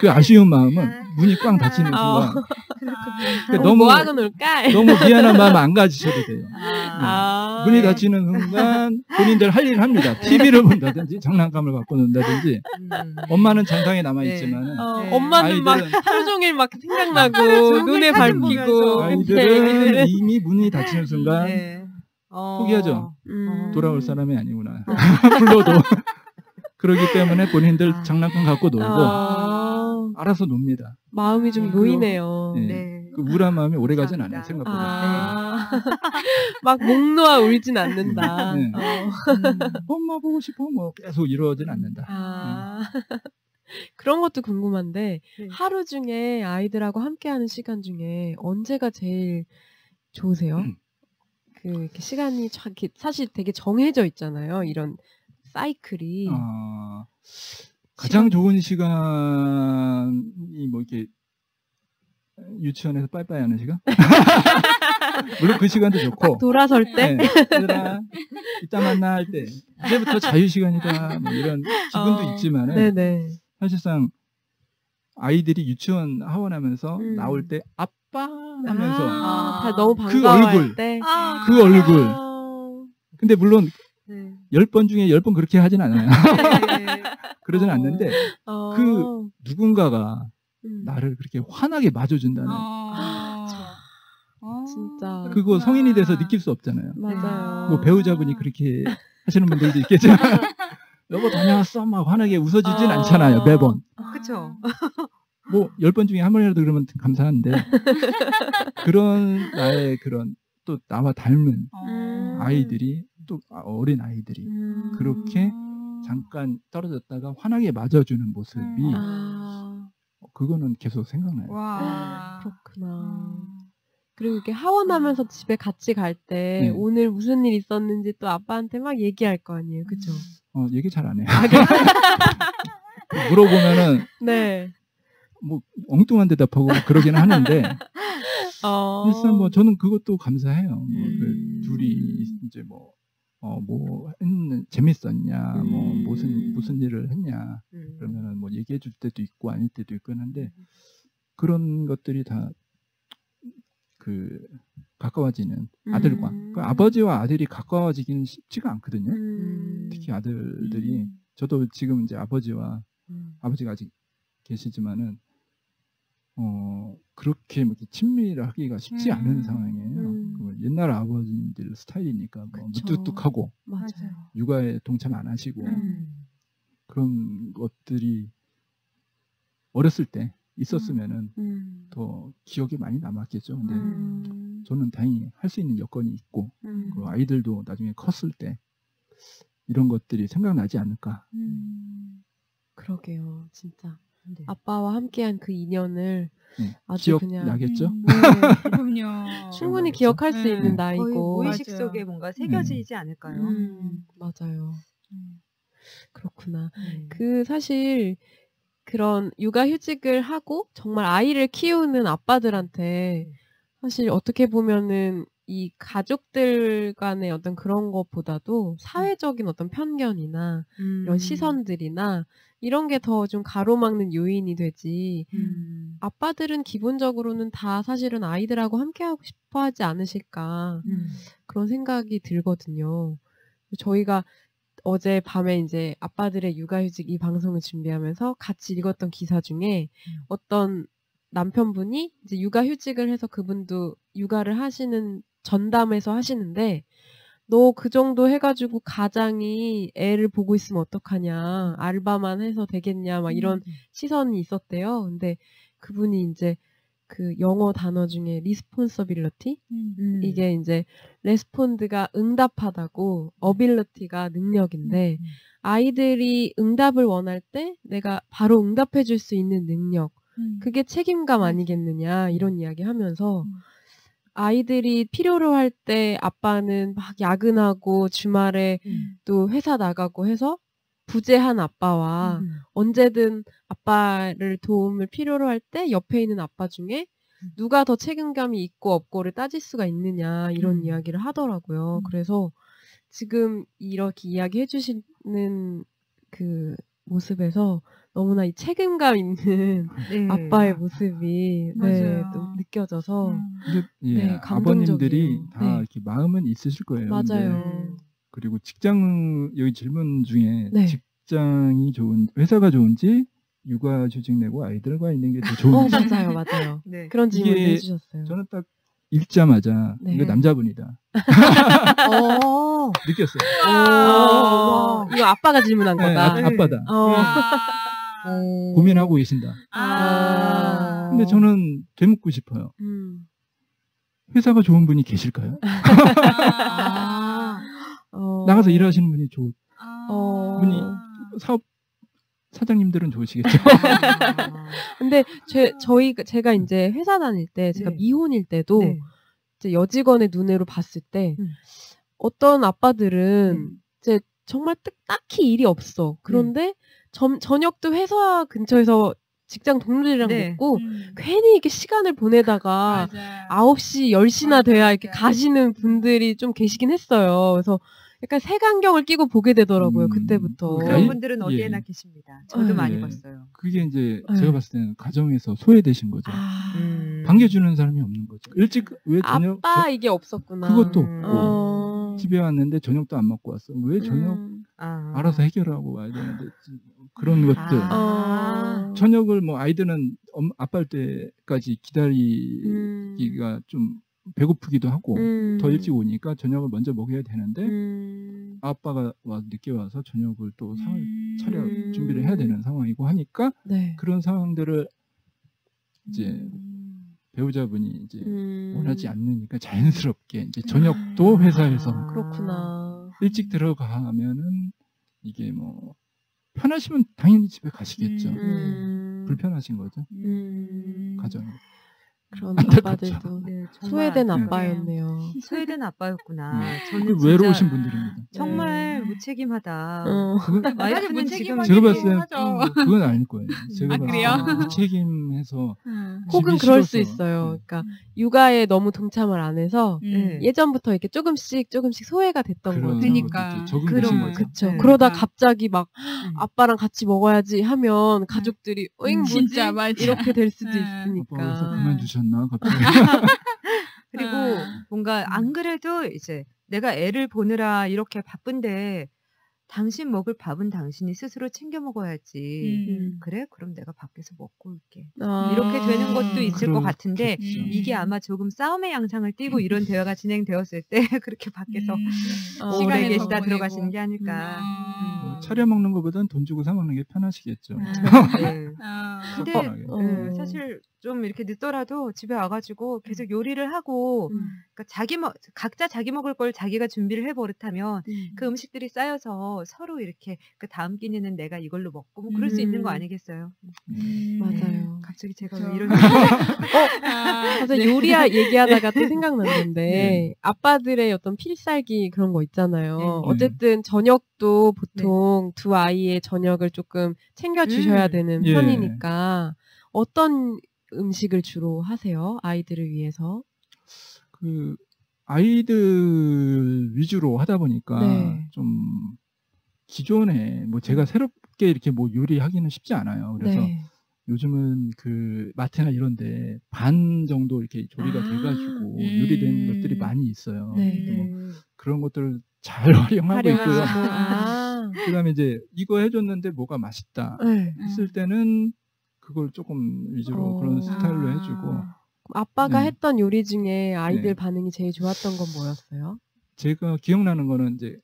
Speaker 4: 그 아쉬운 마음은 문이 꽝 닫히는 순간 그러니까
Speaker 1: 뭐 하고 놀까?
Speaker 4: 너무 미안한 마음 안 가지셔도 돼요. 문이
Speaker 1: 네.
Speaker 4: 닫히는 순간 본인들 할 일을 합니다. TV를 본다든지 장난감을 갖고 논다든지 엄마는 장상에 남아있지만
Speaker 3: 네.
Speaker 1: 엄마는 막
Speaker 4: 아이들은
Speaker 1: 하루 종일 막 생각나고
Speaker 3: 종일
Speaker 1: 눈에
Speaker 3: 사진
Speaker 1: 밟히고
Speaker 3: 보면서.
Speaker 4: 아이들은 이미 문이 닫히는 순간
Speaker 3: 네.
Speaker 4: 포기하죠.
Speaker 1: 음.
Speaker 4: 돌아올 사람이 아니구나. 불러도. 그렇기 때문에 본인들 장난감 갖고 놀고 알아서 놉니다.
Speaker 1: 마음이 좀
Speaker 3: 네.
Speaker 1: 놓이네요.
Speaker 4: 네.
Speaker 3: 네.
Speaker 4: 그 우울한 마음이 오래가진
Speaker 3: 감사합니다.
Speaker 4: 않아요. 생각보다.
Speaker 1: 막 목 놓아 울진 않는다.
Speaker 4: 네.
Speaker 1: 어.
Speaker 4: 엄마 보고 싶어 뭐 계속 이러진 않는다.
Speaker 1: 그런 것도 궁금한데
Speaker 3: 네.
Speaker 1: 하루 중에 아이들하고 함께하는 시간 중에 언제가 제일 좋으세요? 그 이렇게 시간이 사실 되게 정해져 있잖아요. 이런 사이클이.
Speaker 4: 가장 좋은 시간이 뭐 이렇게 유치원에서 빠이빠이 하는 시간? 물론 그 시간도 좋고.
Speaker 1: 딱 돌아설 때.
Speaker 4: 네, 얘들아, 이따 만나 할 때. 이제부터 자유시간이다. 뭐 이런 기분도 있지만은.
Speaker 1: 네네.
Speaker 4: 사실상 아이들이 유치원 하원하면서 나올 때 아빠 하면서
Speaker 1: 다 너무
Speaker 4: 그
Speaker 1: 반가워할
Speaker 4: 얼굴.
Speaker 1: 때.
Speaker 4: 그 얼굴.
Speaker 1: 아.
Speaker 4: 근데 물론
Speaker 3: 네.
Speaker 4: 10번 중에 10번 그렇게 하진 않아요.
Speaker 3: 네.
Speaker 4: 그러진 않는데 그 누군가가
Speaker 1: 음.
Speaker 4: 나를 그렇게 환하게 맞아준다는
Speaker 1: 진짜.
Speaker 4: 그거 성인이 돼서 느낄 수 없잖아요.
Speaker 1: 맞아요.
Speaker 4: 뭐 배우자분이 그렇게 하시는 분들도 있겠지만 여보 다녀왔어 막 환하게 웃어주진 않잖아요. 매번.
Speaker 3: 그쵸.
Speaker 4: 뭐 10번 중에 한 번이라도 그러면 감사한데 그런 나의 그런 또 나와 닮은 아이들이 또 어린 아이들이 그렇게 잠깐 떨어졌다가 환하게 맞아주는 모습이 그거는 계속 생각나요.
Speaker 2: 와.
Speaker 1: 그렇구나. 그리고 이렇게 하원하면서 집에 같이 갈 때
Speaker 4: 네.
Speaker 1: 오늘 무슨 일 있었는지 또 아빠한테 막 얘기할 거 아니에요. 그죠?
Speaker 4: 얘기 잘 안 해요. 물어보면은
Speaker 1: 네.
Speaker 4: 뭐 엉뚱한 대답하고 그러기는 하는데 일단 뭐 저는 그것도 감사해요. 뭐 그 둘이 이제 뭐 재밌었냐, 뭐 무슨 일을 했냐 그러면은 뭐 얘기해 줄 때도 있고 아닐 때도 있고 하는데 그런 것들이 다 그 가까워지는 아들과 그 아버지와 아들이 가까워지기는 쉽지가 않거든요. 특히 아들들이 저도 지금 이제 아버지가 아직 계시지만은 그렇게 이렇게 친밀하기가 쉽지 않은 상황이에요. 그 옛날 아버지들 스타일이니까 뭐 무뚝뚝하고
Speaker 1: 맞아요.
Speaker 4: 육아에 동참 안 하시고 그런 것들이 어렸을 때 있었으면은 더 기억에 많이 남았겠죠. 근데 저는 다행히 할 수 있는 여건이 있고 그 아이들도 나중에 컸을 때 이런 것들이 생각나지 않을까.
Speaker 1: 그러게요. 진짜.
Speaker 3: 네.
Speaker 1: 아빠와 함께한 그 인연을 아주 그냥
Speaker 4: 기억나겠죠?
Speaker 2: 그럼요.
Speaker 1: 충분히 기억할 수
Speaker 2: 네.
Speaker 1: 있는
Speaker 3: 거의
Speaker 1: 나이고.
Speaker 3: 무의식
Speaker 2: 맞아요.
Speaker 3: 속에 뭔가 새겨지지 않을까요?
Speaker 1: 맞아요. 그렇구나.
Speaker 3: 네.
Speaker 1: 그 사실 그런 육아휴직을 하고 정말 아이를 키우는 아빠들한테 사실 어떻게 보면은 이 가족들 간의 어떤 그런 것보다도 사회적인 어떤 편견이나 이런 시선들이나 이런 게 더 좀 가로막는 요인이 되지. 아빠들은 기본적으로는 다 사실은 아이들하고 함께하고 싶어 하지 않으실까. 그런 생각이 들거든요. 저희가 어제 밤에 이제 아빠들의 육아휴직 이 방송을 준비하면서 같이 읽었던 기사 중에 어떤 남편분이 이제 육아휴직을 해서 그분도 육아를 하시는 전담해서 하시는데 너 그 정도 해가지고 가장이 애를 보고 있으면 어떡하냐 알바만 해서 되겠냐 막 이런 시선이 있었대요. 근데 그분이 이제 그 영어 단어 중에 responsibility 이게 이제 레스폰드가 응답하다고 어빌리티가 능력인데 아이들이 응답을 원할 때 내가 바로 응답해 줄 수 있는 능력 그게 책임감 아니겠느냐 이런 이야기 하면서 아이들이 필요로 할 때 아빠는 막 야근하고 주말에 또 회사 나가고 해서 부재한 아빠와 언제든 아빠를 도움을 필요로 할 때 옆에 있는 아빠 중에 누가 더 책임감이 있고 없고를 따질 수가 있느냐 이런 이야기를 하더라고요. 그래서 지금 이렇게 이야기해 주시는 그 모습에서 너무나 이 책임감 있는
Speaker 3: 네.
Speaker 1: 아빠의 모습이 네,
Speaker 2: 맞아요.
Speaker 1: 또 느껴져서
Speaker 4: 근데 예,
Speaker 1: 네,
Speaker 4: 아버님들이
Speaker 1: 감동적이에요.
Speaker 4: 다
Speaker 1: 네.
Speaker 4: 이렇게 마음은 있으실 거예요. 근데
Speaker 1: 맞아요.
Speaker 4: 그리고 직장 여기 질문 중에
Speaker 1: 네.
Speaker 4: 직장이 좋은 회사가 좋은지 육아휴직 내고 아이들과 있는 게 더 좋은지
Speaker 1: 맞아요.
Speaker 3: 네.
Speaker 1: 그런 질문을
Speaker 4: 이게
Speaker 1: 해주셨어요.
Speaker 4: 저는 딱 읽자마자
Speaker 1: 네.
Speaker 4: 이거 남자분이다
Speaker 3: 어.
Speaker 4: 느꼈어요.
Speaker 1: 이거 아빠가 질문한
Speaker 4: 네,
Speaker 1: 거다.
Speaker 4: 아빠다. 고민하고 계신다.
Speaker 2: 아.
Speaker 4: 근데 저는 되묻고 싶어요.
Speaker 1: 음.
Speaker 4: 회사가 좋은 분이 계실까요?
Speaker 2: 아.
Speaker 4: 나가서 일하시는 분이 분이
Speaker 2: 아.
Speaker 4: 사업 사장님들은 좋으시겠죠.
Speaker 1: 근데 제가 이제 회사 다닐 때 제가
Speaker 3: 네.
Speaker 1: 미혼일 때도
Speaker 3: 네.
Speaker 1: 이제 여직원의 눈으로 봤을 때 어떤 아빠들은 이제 정말 딱히 일이 없어. 그런데 저녁도 회사 근처에서 직장 동료들이랑
Speaker 3: 네.
Speaker 1: 먹고 괜히 이렇게 시간을 보내다가
Speaker 2: 맞아요.
Speaker 1: 9시, 10시나 돼야 이렇게
Speaker 2: 맞아요.
Speaker 1: 가시는 분들이 좀 계시긴 했어요. 그래서 약간 색안경을 끼고 보게 되더라고요.
Speaker 4: 음,
Speaker 1: 그때부터.
Speaker 4: 그래요?
Speaker 3: 그런 분들은
Speaker 4: 예.
Speaker 3: 어디에나 계십니다. 저도
Speaker 1: 네.
Speaker 3: 많이
Speaker 4: 예.
Speaker 3: 봤어요.
Speaker 4: 그게 이제
Speaker 1: 네.
Speaker 4: 제가 봤을 때는 가정에서 소외되신 거죠. 반겨주는 사람이 없는 거죠. 일찍 왜 저녁
Speaker 1: 아빠 이게 없었구나.
Speaker 4: 그것도 없고
Speaker 1: 어.
Speaker 4: 집에 왔는데 저녁도 안 먹고 왔어. 왜 저녁 알아서 해결하고 와야 되는데 그런 것들. 저녁을 뭐 아이들은 아빠일 때까지 기다리기가 좀 배고프기도 하고 더 일찍 오니까 저녁을 먼저 먹어야 되는데 아빠가 늦게 와서 저녁을 또 차려 준비를 해야 되는 상황이고 하니까
Speaker 1: 네.
Speaker 4: 그런 상황들을 이제 배우자분이 이제 원하지 않으니까 자연스럽게 이제 저녁도 회사에서
Speaker 1: 그렇구나.
Speaker 4: 일찍 들어가면은 이게 뭐 편하시면 당연히 집에 가시겠죠. 불편하신 거죠. 가정이.
Speaker 1: 그런
Speaker 4: 안타깝죠.
Speaker 1: 아빠들도
Speaker 3: 네, 정말
Speaker 1: 소외된
Speaker 3: 안타깝네요.
Speaker 1: 아빠였네요.
Speaker 3: 소외된 아빠였구나. 저는
Speaker 4: 그
Speaker 3: 진짜
Speaker 4: 외로우신 분들입니다.
Speaker 3: 정말 무책임하다.
Speaker 4: 그건,
Speaker 3: 와이프는 지금
Speaker 4: 제가 봤을 때는
Speaker 2: 하죠.
Speaker 4: 그건 아닐 거예요. 제가
Speaker 2: 아,
Speaker 4: 봤을
Speaker 2: 그래요?
Speaker 4: 때는 무책임해서
Speaker 1: 혹은
Speaker 4: 집이
Speaker 1: 그럴 수
Speaker 4: 싫어서.
Speaker 1: 있어요. 그러니까 육아에 너무 동참을 안 해서
Speaker 3: 네.
Speaker 1: 예전부터 이렇게 조금씩 소외가 됐던
Speaker 4: 그런
Speaker 1: 거죠.
Speaker 2: 그러니까.
Speaker 4: 것도 적응되신
Speaker 3: 그런
Speaker 4: 거죠.
Speaker 1: 그쵸.
Speaker 3: 네.
Speaker 1: 그러다
Speaker 2: 그러니까.
Speaker 1: 갑자기 막 아빠랑 같이 먹어야지 하면 가족들이 뭐지?
Speaker 2: 진짜 맞아.
Speaker 1: 이렇게 될 수도
Speaker 2: 네.
Speaker 1: 있으니까.
Speaker 4: 아빠 회사 그만두셨나 갑자기.
Speaker 3: 그리고
Speaker 2: 아.
Speaker 3: 뭔가 안 그래도 이제 내가 애를 보느라 이렇게 바쁜데 당신 먹을 밥은 당신이 스스로 챙겨 먹어야지. 그래? 그럼 내가 밖에서 먹고 올게. 이렇게 되는 것도 있을 것 같은데
Speaker 4: 그렇겠죠.
Speaker 3: 이게 아마 조금 싸움의 양상을 띠고 이런 대화가 진행되었을 때 그렇게 밖에서 오래
Speaker 2: 시간을
Speaker 3: 계시다
Speaker 2: 더 보내고.
Speaker 3: 들어가시는 게 아닐까.
Speaker 4: 뭐 차려 먹는 것보다는 돈 주고 사 먹는 게 편하시겠죠.
Speaker 3: 네. 근데
Speaker 4: 편하게.
Speaker 3: 사실 좀 이렇게 늦더라도 집에 와가지고 계속 요리를 하고 그러니까 각자 자기 먹을 걸 자기가 준비를 해 버릇하면 그 음식들이 쌓여서 서로 이렇게 그 다음 끼니는 내가 이걸로 먹고 뭐 그럴 수 있는 거 아니겠어요?
Speaker 1: 맞아요.
Speaker 3: 갑자기 제가
Speaker 2: 그렇죠.
Speaker 3: 왜 이런
Speaker 1: 그래서 요리야 얘기하다가 또 생각났는데 아빠들의 어떤 필살기 그런 거 있잖아요.
Speaker 3: 네.
Speaker 1: 어쨌든 저녁도 보통 두 아이의 저녁을 조금 챙겨 주셔야 되는
Speaker 4: 예.
Speaker 1: 편이니까 어떤 음식을 주로 하세요? 아이들을 위해서?
Speaker 4: 그 아이들 위주로 하다 보니까
Speaker 1: 네.
Speaker 4: 좀 기존에 뭐 제가 새롭게 이렇게 뭐 요리하기는 쉽지 않아요. 그래서
Speaker 1: 네.
Speaker 4: 요즘은 그 마트나 이런데 반 정도 이렇게 조리가 돼가지고 요리된 것들이 많이 있어요.
Speaker 1: 네.
Speaker 4: 그래서 뭐 그런 것들을 잘 활용하고 있고요.
Speaker 1: 활용하시고.
Speaker 4: 그다음에 이제 이거 해줬는데 뭐가 맛있다
Speaker 1: 네.
Speaker 4: 했을 때는 그걸 조금 위주로 그런 스타일로 해주고
Speaker 1: 아빠가
Speaker 4: 네.
Speaker 1: 했던 요리 중에 아이들
Speaker 4: 네.
Speaker 1: 반응이 제일 좋았던 건 뭐였어요?
Speaker 4: 제가 기억나는 거는 이제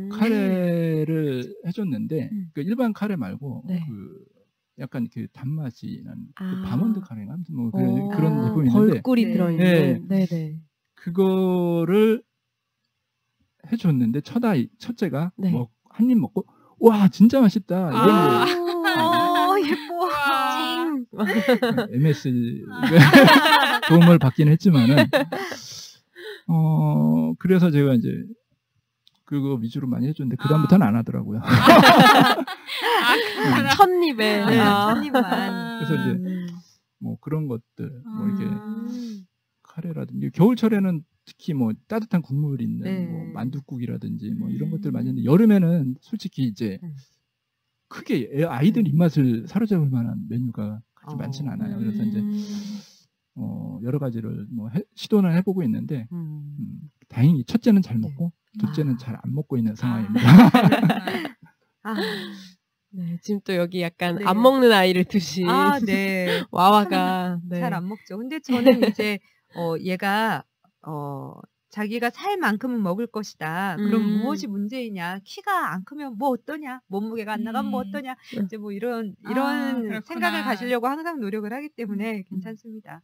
Speaker 4: 카레를 해줬는데 그 일반 카레 말고
Speaker 1: 네.
Speaker 4: 그 약간 그 단맛이 나는 그
Speaker 1: 아.
Speaker 4: 바몬드 카레인가 아무튼 뭐
Speaker 1: 오,
Speaker 4: 그런 제품이 있는데
Speaker 1: 벌꿀이
Speaker 3: 네.
Speaker 1: 들어있는. 네네.
Speaker 4: 그거를 해줬는데 첫째가
Speaker 1: 네.
Speaker 4: 한 입 먹고 와 진짜 맛있다 이런
Speaker 3: 예뻐.
Speaker 1: 찡.
Speaker 4: MS 도움을 받긴 했지만은 그래서 제가 이제 그거 위주로 많이 해줬는데 그 다음부터는 안 하더라고요.
Speaker 1: 첫입에.
Speaker 3: 네,
Speaker 1: 아.
Speaker 3: 첫입만.
Speaker 4: 그래서 이제 뭐 그런 것들 뭐 이렇게 카레라든지 겨울철에는 특히 뭐 따뜻한 국물 있는
Speaker 3: 네.
Speaker 4: 뭐 만둣국이라든지 뭐 이런 것들 많이 하는데 여름에는 솔직히 이제 크게 아이들 입맛을 사로잡을 만한 메뉴가 그렇게 많지는 않아요. 그래서 이제 여러 가지를 뭐 시도는 해보고 있는데 다행히 첫째는 잘 먹고 둘째는 잘 안 먹고 있는 상황입니다.
Speaker 3: 아,
Speaker 1: 네, 지금 또 여기 약간
Speaker 3: 네.
Speaker 1: 안 먹는 아이를 두신
Speaker 3: 네.
Speaker 1: 와와가 네.
Speaker 3: 잘 안 먹죠. 근데 저는 이제 얘가 자기가 살 만큼은 먹을 것이다. 그럼 무엇이 문제이냐? 키가 안 크면 뭐 어떠냐? 몸무게가 안 나가면 뭐 어떠냐? 이제 뭐 이런
Speaker 2: 그렇구나.
Speaker 3: 생각을 가지려고 항상 노력을 하기 때문에 괜찮습니다.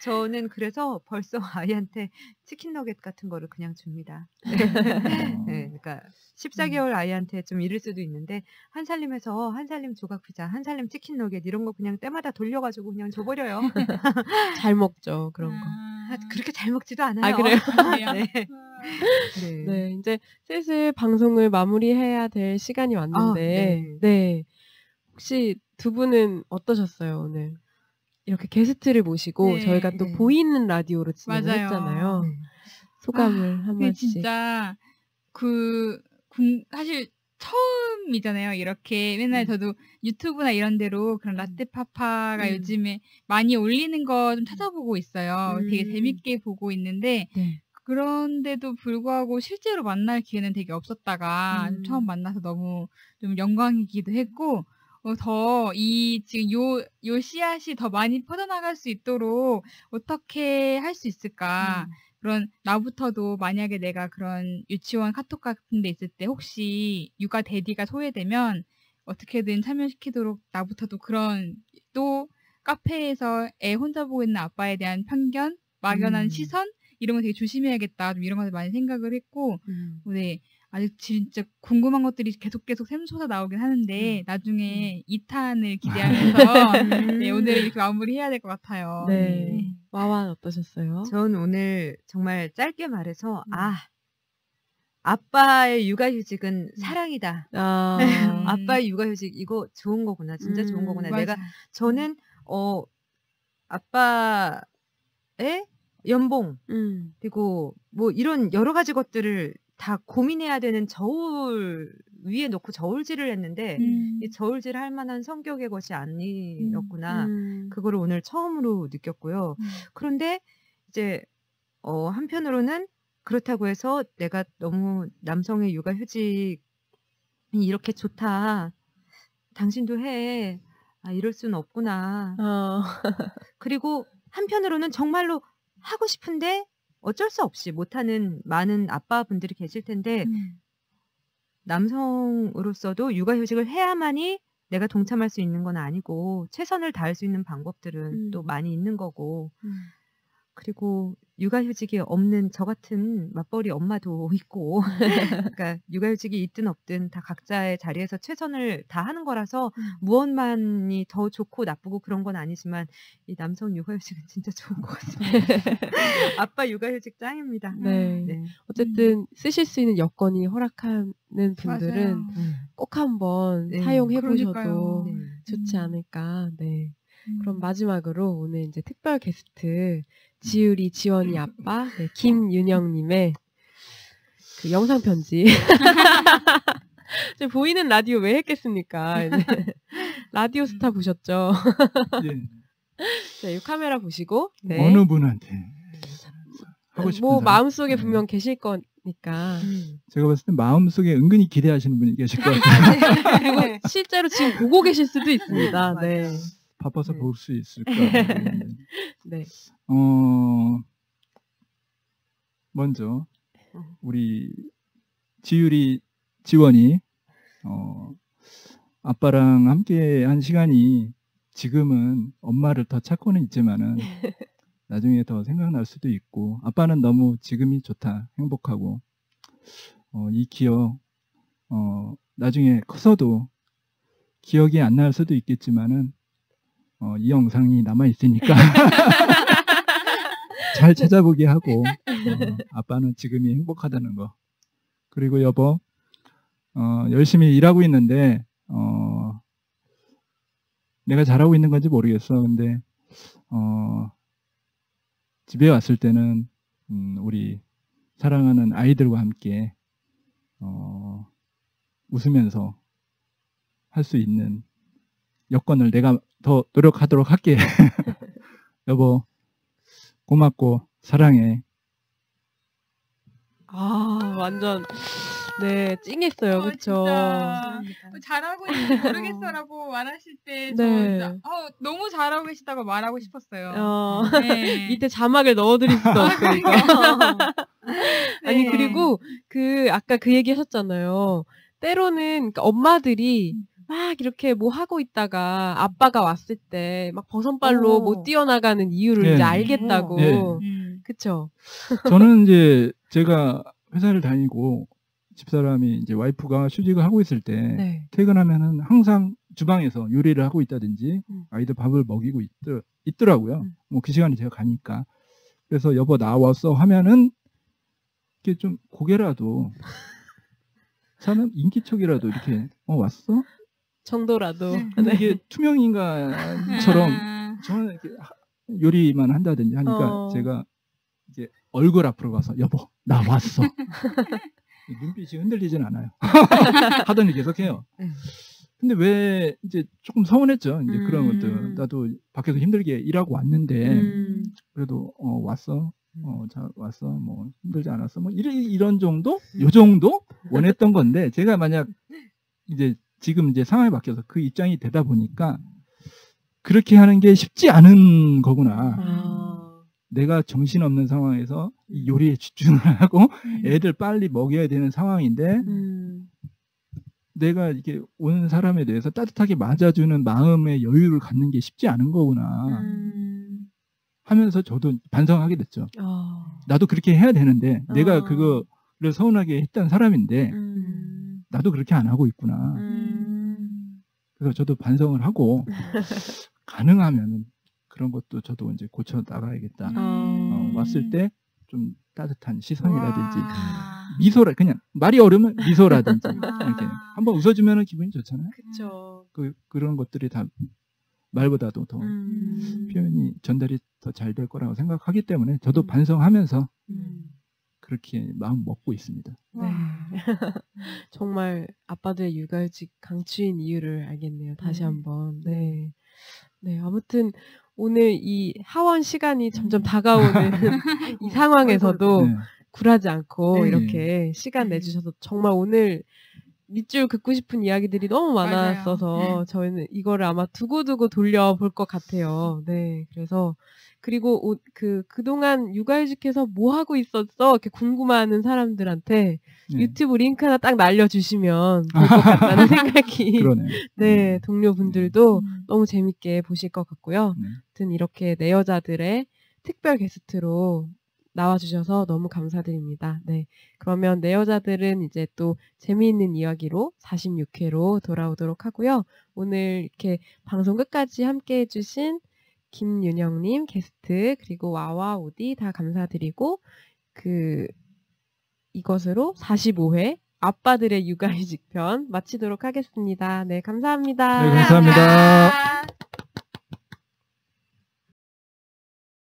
Speaker 3: 저는 그래서 벌써 아이한테 치킨 너겟 같은 거를 그냥 줍니다. 네, 그러니까 14개월 아이한테 좀 이를 수도 있는데 한살림에서 한살림 조각 피자, 한살림 치킨 너겟 이런 거 그냥 때마다 돌려가지고 그냥 줘버려요.
Speaker 1: 잘 먹죠 그런 거.
Speaker 3: 그렇게 잘 먹지도 않아요.
Speaker 1: 아 그래요?
Speaker 3: 네. 네.
Speaker 1: 네, 이제 슬슬 방송을 마무리해야 될 시간이 왔는데,
Speaker 3: 네.
Speaker 1: 네. 혹시 두 분은 어떠셨어요, 오늘? 이렇게 게스트를 모시고
Speaker 2: 네.
Speaker 1: 저희가 또
Speaker 3: 네.
Speaker 1: 보이는 라디오로 진행을
Speaker 2: 맞아요.
Speaker 1: 했잖아요.
Speaker 3: 네.
Speaker 1: 소감을 한
Speaker 2: 그게
Speaker 1: 번씩.
Speaker 2: 진짜 사실 처음이잖아요. 이렇게 맨날 저도 유튜브나 이런 데로 그런 라떼파파가 요즘에 많이 올리는 거 좀 찾아보고 있어요. 되게 재밌게 보고 있는데
Speaker 1: 네.
Speaker 2: 그런데도 불구하고 실제로 만날 기회는 되게 없었다가 처음 만나서 너무 좀 영광이기도 했고 더 지금 요 씨앗이 더 많이 퍼져나갈 수 있도록 어떻게 할 수 있을까? 그런 나부터도 만약에 내가 그런 유치원 카톡 같은 데 있을 때 혹시 육아 대디가 소외되면 어떻게든 참여시키도록 나부터도 그런 또 카페에서 애 혼자 보고 있는 아빠에 대한 편견, 막연한 시선 이런 거 되게 조심해야겠다. 좀 이런 것을 많이 생각을 했고 네. 아직 진짜 궁금한 것들이 계속 샘솟아 나오긴 하는데 나중에 2탄을 기대하면서 네, 오늘 이렇게 마무리해야 될 것 같아요.
Speaker 1: 네. 와와는 어떠셨어요?
Speaker 3: 전 오늘 정말 짧게 말해서 아빠의 육아휴직은 사랑이다. 아빠의 육아휴직 이거 좋은 거구나. 진짜 좋은 거구나.
Speaker 2: 맞아.
Speaker 3: 저는 아빠의 연봉 그리고 뭐 이런 여러 가지 것들을 다 고민해야 되는 저울 위에 놓고 저울질을 했는데 이 저울질 할 만한 성격의 것이 아니었구나. 그거를 오늘 처음으로 느꼈고요. 그런데 이제 한편으로는 그렇다고 해서 내가 너무 남성의 육아휴직이 이렇게 좋다. 당신도 해. 이럴 수는 없구나. 그리고 한편으로는 정말로 하고 싶은데 어쩔 수 없이 못하는 많은 아빠분들이 계실 텐데 남성으로서도 육아휴직을 해야만이 내가 동참할 수 있는 건 아니고 최선을 다할 수 있는 방법들은 또 많이 있는 거고 그리고 육아휴직이 없는 저 같은 맞벌이 엄마도 있고 그러니까 육아휴직이 있든 없든 다 각자의 자리에서 최선을 다하는 거라서 무엇만이 더 좋고 나쁘고 그런 건 아니지만 이 남성 육아휴직은 진짜 좋은 것 같습니다. 아빠 육아휴직 짱입니다.
Speaker 1: 네. 어쨌든 쓰실 수 있는 여건이 허락하는 분들은 꼭 한번 사용해 보셔도 좋지 않을까. 네. 그럼 마지막으로 오늘 이제 특별 게스트 지율이 지원이 아빠 김윤영님의 그 영상 편지 보이는 라디오 왜 했겠습니까? 라디오 스타 보셨죠? 이 카메라 보시고
Speaker 4: 어느 분한테 하고 싶은
Speaker 1: 뭐
Speaker 4: 사람?
Speaker 1: 마음속에 분명 계실 거니까
Speaker 4: 제가 봤을 때 마음속에 은근히 기대하시는 분이 계실 것 같아요.
Speaker 1: 그리고 실제로 지금 보고 계실 수도 있습니다. 네.
Speaker 4: 바빠서 볼 수 있을까?
Speaker 1: 네.
Speaker 4: 먼저 우리 지율이 지원이 아빠랑 함께 한 시간이 지금은 엄마를 더 찾고는 있지만은 나중에 더 생각날 수도 있고 아빠는 너무 지금이 좋다 행복하고 이 기억 나중에 커서도 기억이 안 날 수도 있겠지만은 이 영상이 남아 있으니까 잘 찾아보게 하고 아빠는 지금이 행복하다는 거. 그리고 여보 열심히 일하고 있는데 내가 잘하고 있는 건지 모르겠어. 근데 집에 왔을 때는 우리 사랑하는 아이들과 함께 웃으면서 할 수 있는 여건을 내가 더 노력하도록 할게. 여보, 고맙고 사랑해.
Speaker 1: 완전 네 찡했어요, 그렇죠.
Speaker 2: 진짜 잘하고 있는지 모르겠어라고 말하실 때 저
Speaker 1: 네.
Speaker 2: 진짜 너무 잘하고 계시다고 말하고 싶었어요. 네.
Speaker 1: 밑에 자막을 넣어드릴 수도 없으니까. 아니
Speaker 2: 네.
Speaker 1: 그리고 아까 그 얘기 하셨잖아요. 때로는 그러니까 엄마들이 막 이렇게 뭐 하고 있다가 아빠가 왔을 때 막 버선발로 못 뛰어나가는 이유를
Speaker 4: 네.
Speaker 1: 이제 알겠다고.
Speaker 4: 네.
Speaker 1: 그쵸?
Speaker 4: 저는 이제 제가 회사를 다니고 집사람이 이제 와이프가 휴직을 하고 있을 때
Speaker 1: 네.
Speaker 4: 퇴근하면은 항상 주방에서 요리를 하고 있다든지 아이들 밥을 먹이고 있더라고요. 뭐 그 시간에 제가 가니까. 그래서 여보 나왔어 하면은 이렇게 좀 고개라도 사람 인기척이라도 이렇게 왔어?
Speaker 1: 정도라도.
Speaker 4: 근데 이게 투명 인간처럼 저는 이렇게 요리만 한다든지 하니까 제가 이제 얼굴 앞으로 가서 여보 나 왔어. 눈빛이 흔들리진 않아요. 하더니 계속해요. 근데 왜 이제 조금 서운했죠. 이제 그런 것들. 나도 밖에서 힘들게 일하고 왔는데 그래도 왔어. 자 왔어. 뭐 힘들지 않았어. 뭐 이런 정도? 요 정도 원했던 건데 제가 만약 이제 지금 이제 상황이 바뀌어서 그 입장이 되다 보니까 그렇게 하는 게 쉽지 않은 거구나. 내가 정신없는 상황에서 이 요리에 집중을 하고 애들 빨리 먹여야 되는 상황인데 내가 이게 오는 사람에 대해서 따뜻하게 맞아주는 마음의 여유를 갖는 게 쉽지 않은 거구나 하면서 저도 반성하게 됐죠. 나도 그렇게 해야 되는데 내가 그거를 서운하게 했던 사람인데 나도 그렇게 안 하고 있구나. 그래서 저도 반성을 하고 가능하면 그런 것도 저도 이제 고쳐 나가야겠다. 왔을 때 좀 따뜻한 시선이라든지 미소라 그냥 말이 어려우면 미소라든지 이렇게 한번 웃어주면 기분이 좋잖아요.
Speaker 1: 그쵸.
Speaker 4: 그런 것들이 다 말보다도 더 표현이 전달이 더 잘 될 거라고 생각하기 때문에 저도 반성하면서 그렇게 마음 먹고 있습니다.
Speaker 1: 네. 정말 아빠들의 육아휴직 강추인 이유를 알겠네요. 다시 한번. 네. 네. 아무튼 오늘 이 하원 시간이 점점 다가오는 이 상황에서도
Speaker 4: 네.
Speaker 1: 굴하지 않고
Speaker 3: 네.
Speaker 1: 이렇게 시간 내주셔서 정말 오늘 밑줄 긋고 싶은 이야기들이 너무 많았어서 저희는 이거를 아마 두고두고 돌려볼 것 같아요. 네. 그래서 그리고 그동안 육아휴직해서 뭐 하고 있었어? 이렇게 궁금해하는 사람들한테
Speaker 4: 네.
Speaker 1: 유튜브 링크 하나 딱 날려주시면 될 것 같다는 생각이
Speaker 4: 그러네요.
Speaker 1: 네, 동료분들도 너무 재밌게 보실 것 같고요.
Speaker 4: 네.
Speaker 1: 아무튼 이렇게 내 여자들의 특별 게스트로 나와주셔서 너무 감사드립니다. 네, 그러면 내 여자들은 이제 또 재미있는 이야기로 46회로 돌아오도록 하고요. 오늘 이렇게 방송 끝까지 함께 해주신 김윤영님 게스트 그리고 와와 오디 다 감사드리고 이것으로 45회 아빠들의 육아휴직 편 마치도록 하겠습니다. 네, 감사합니다.
Speaker 4: 네, 감사합니다.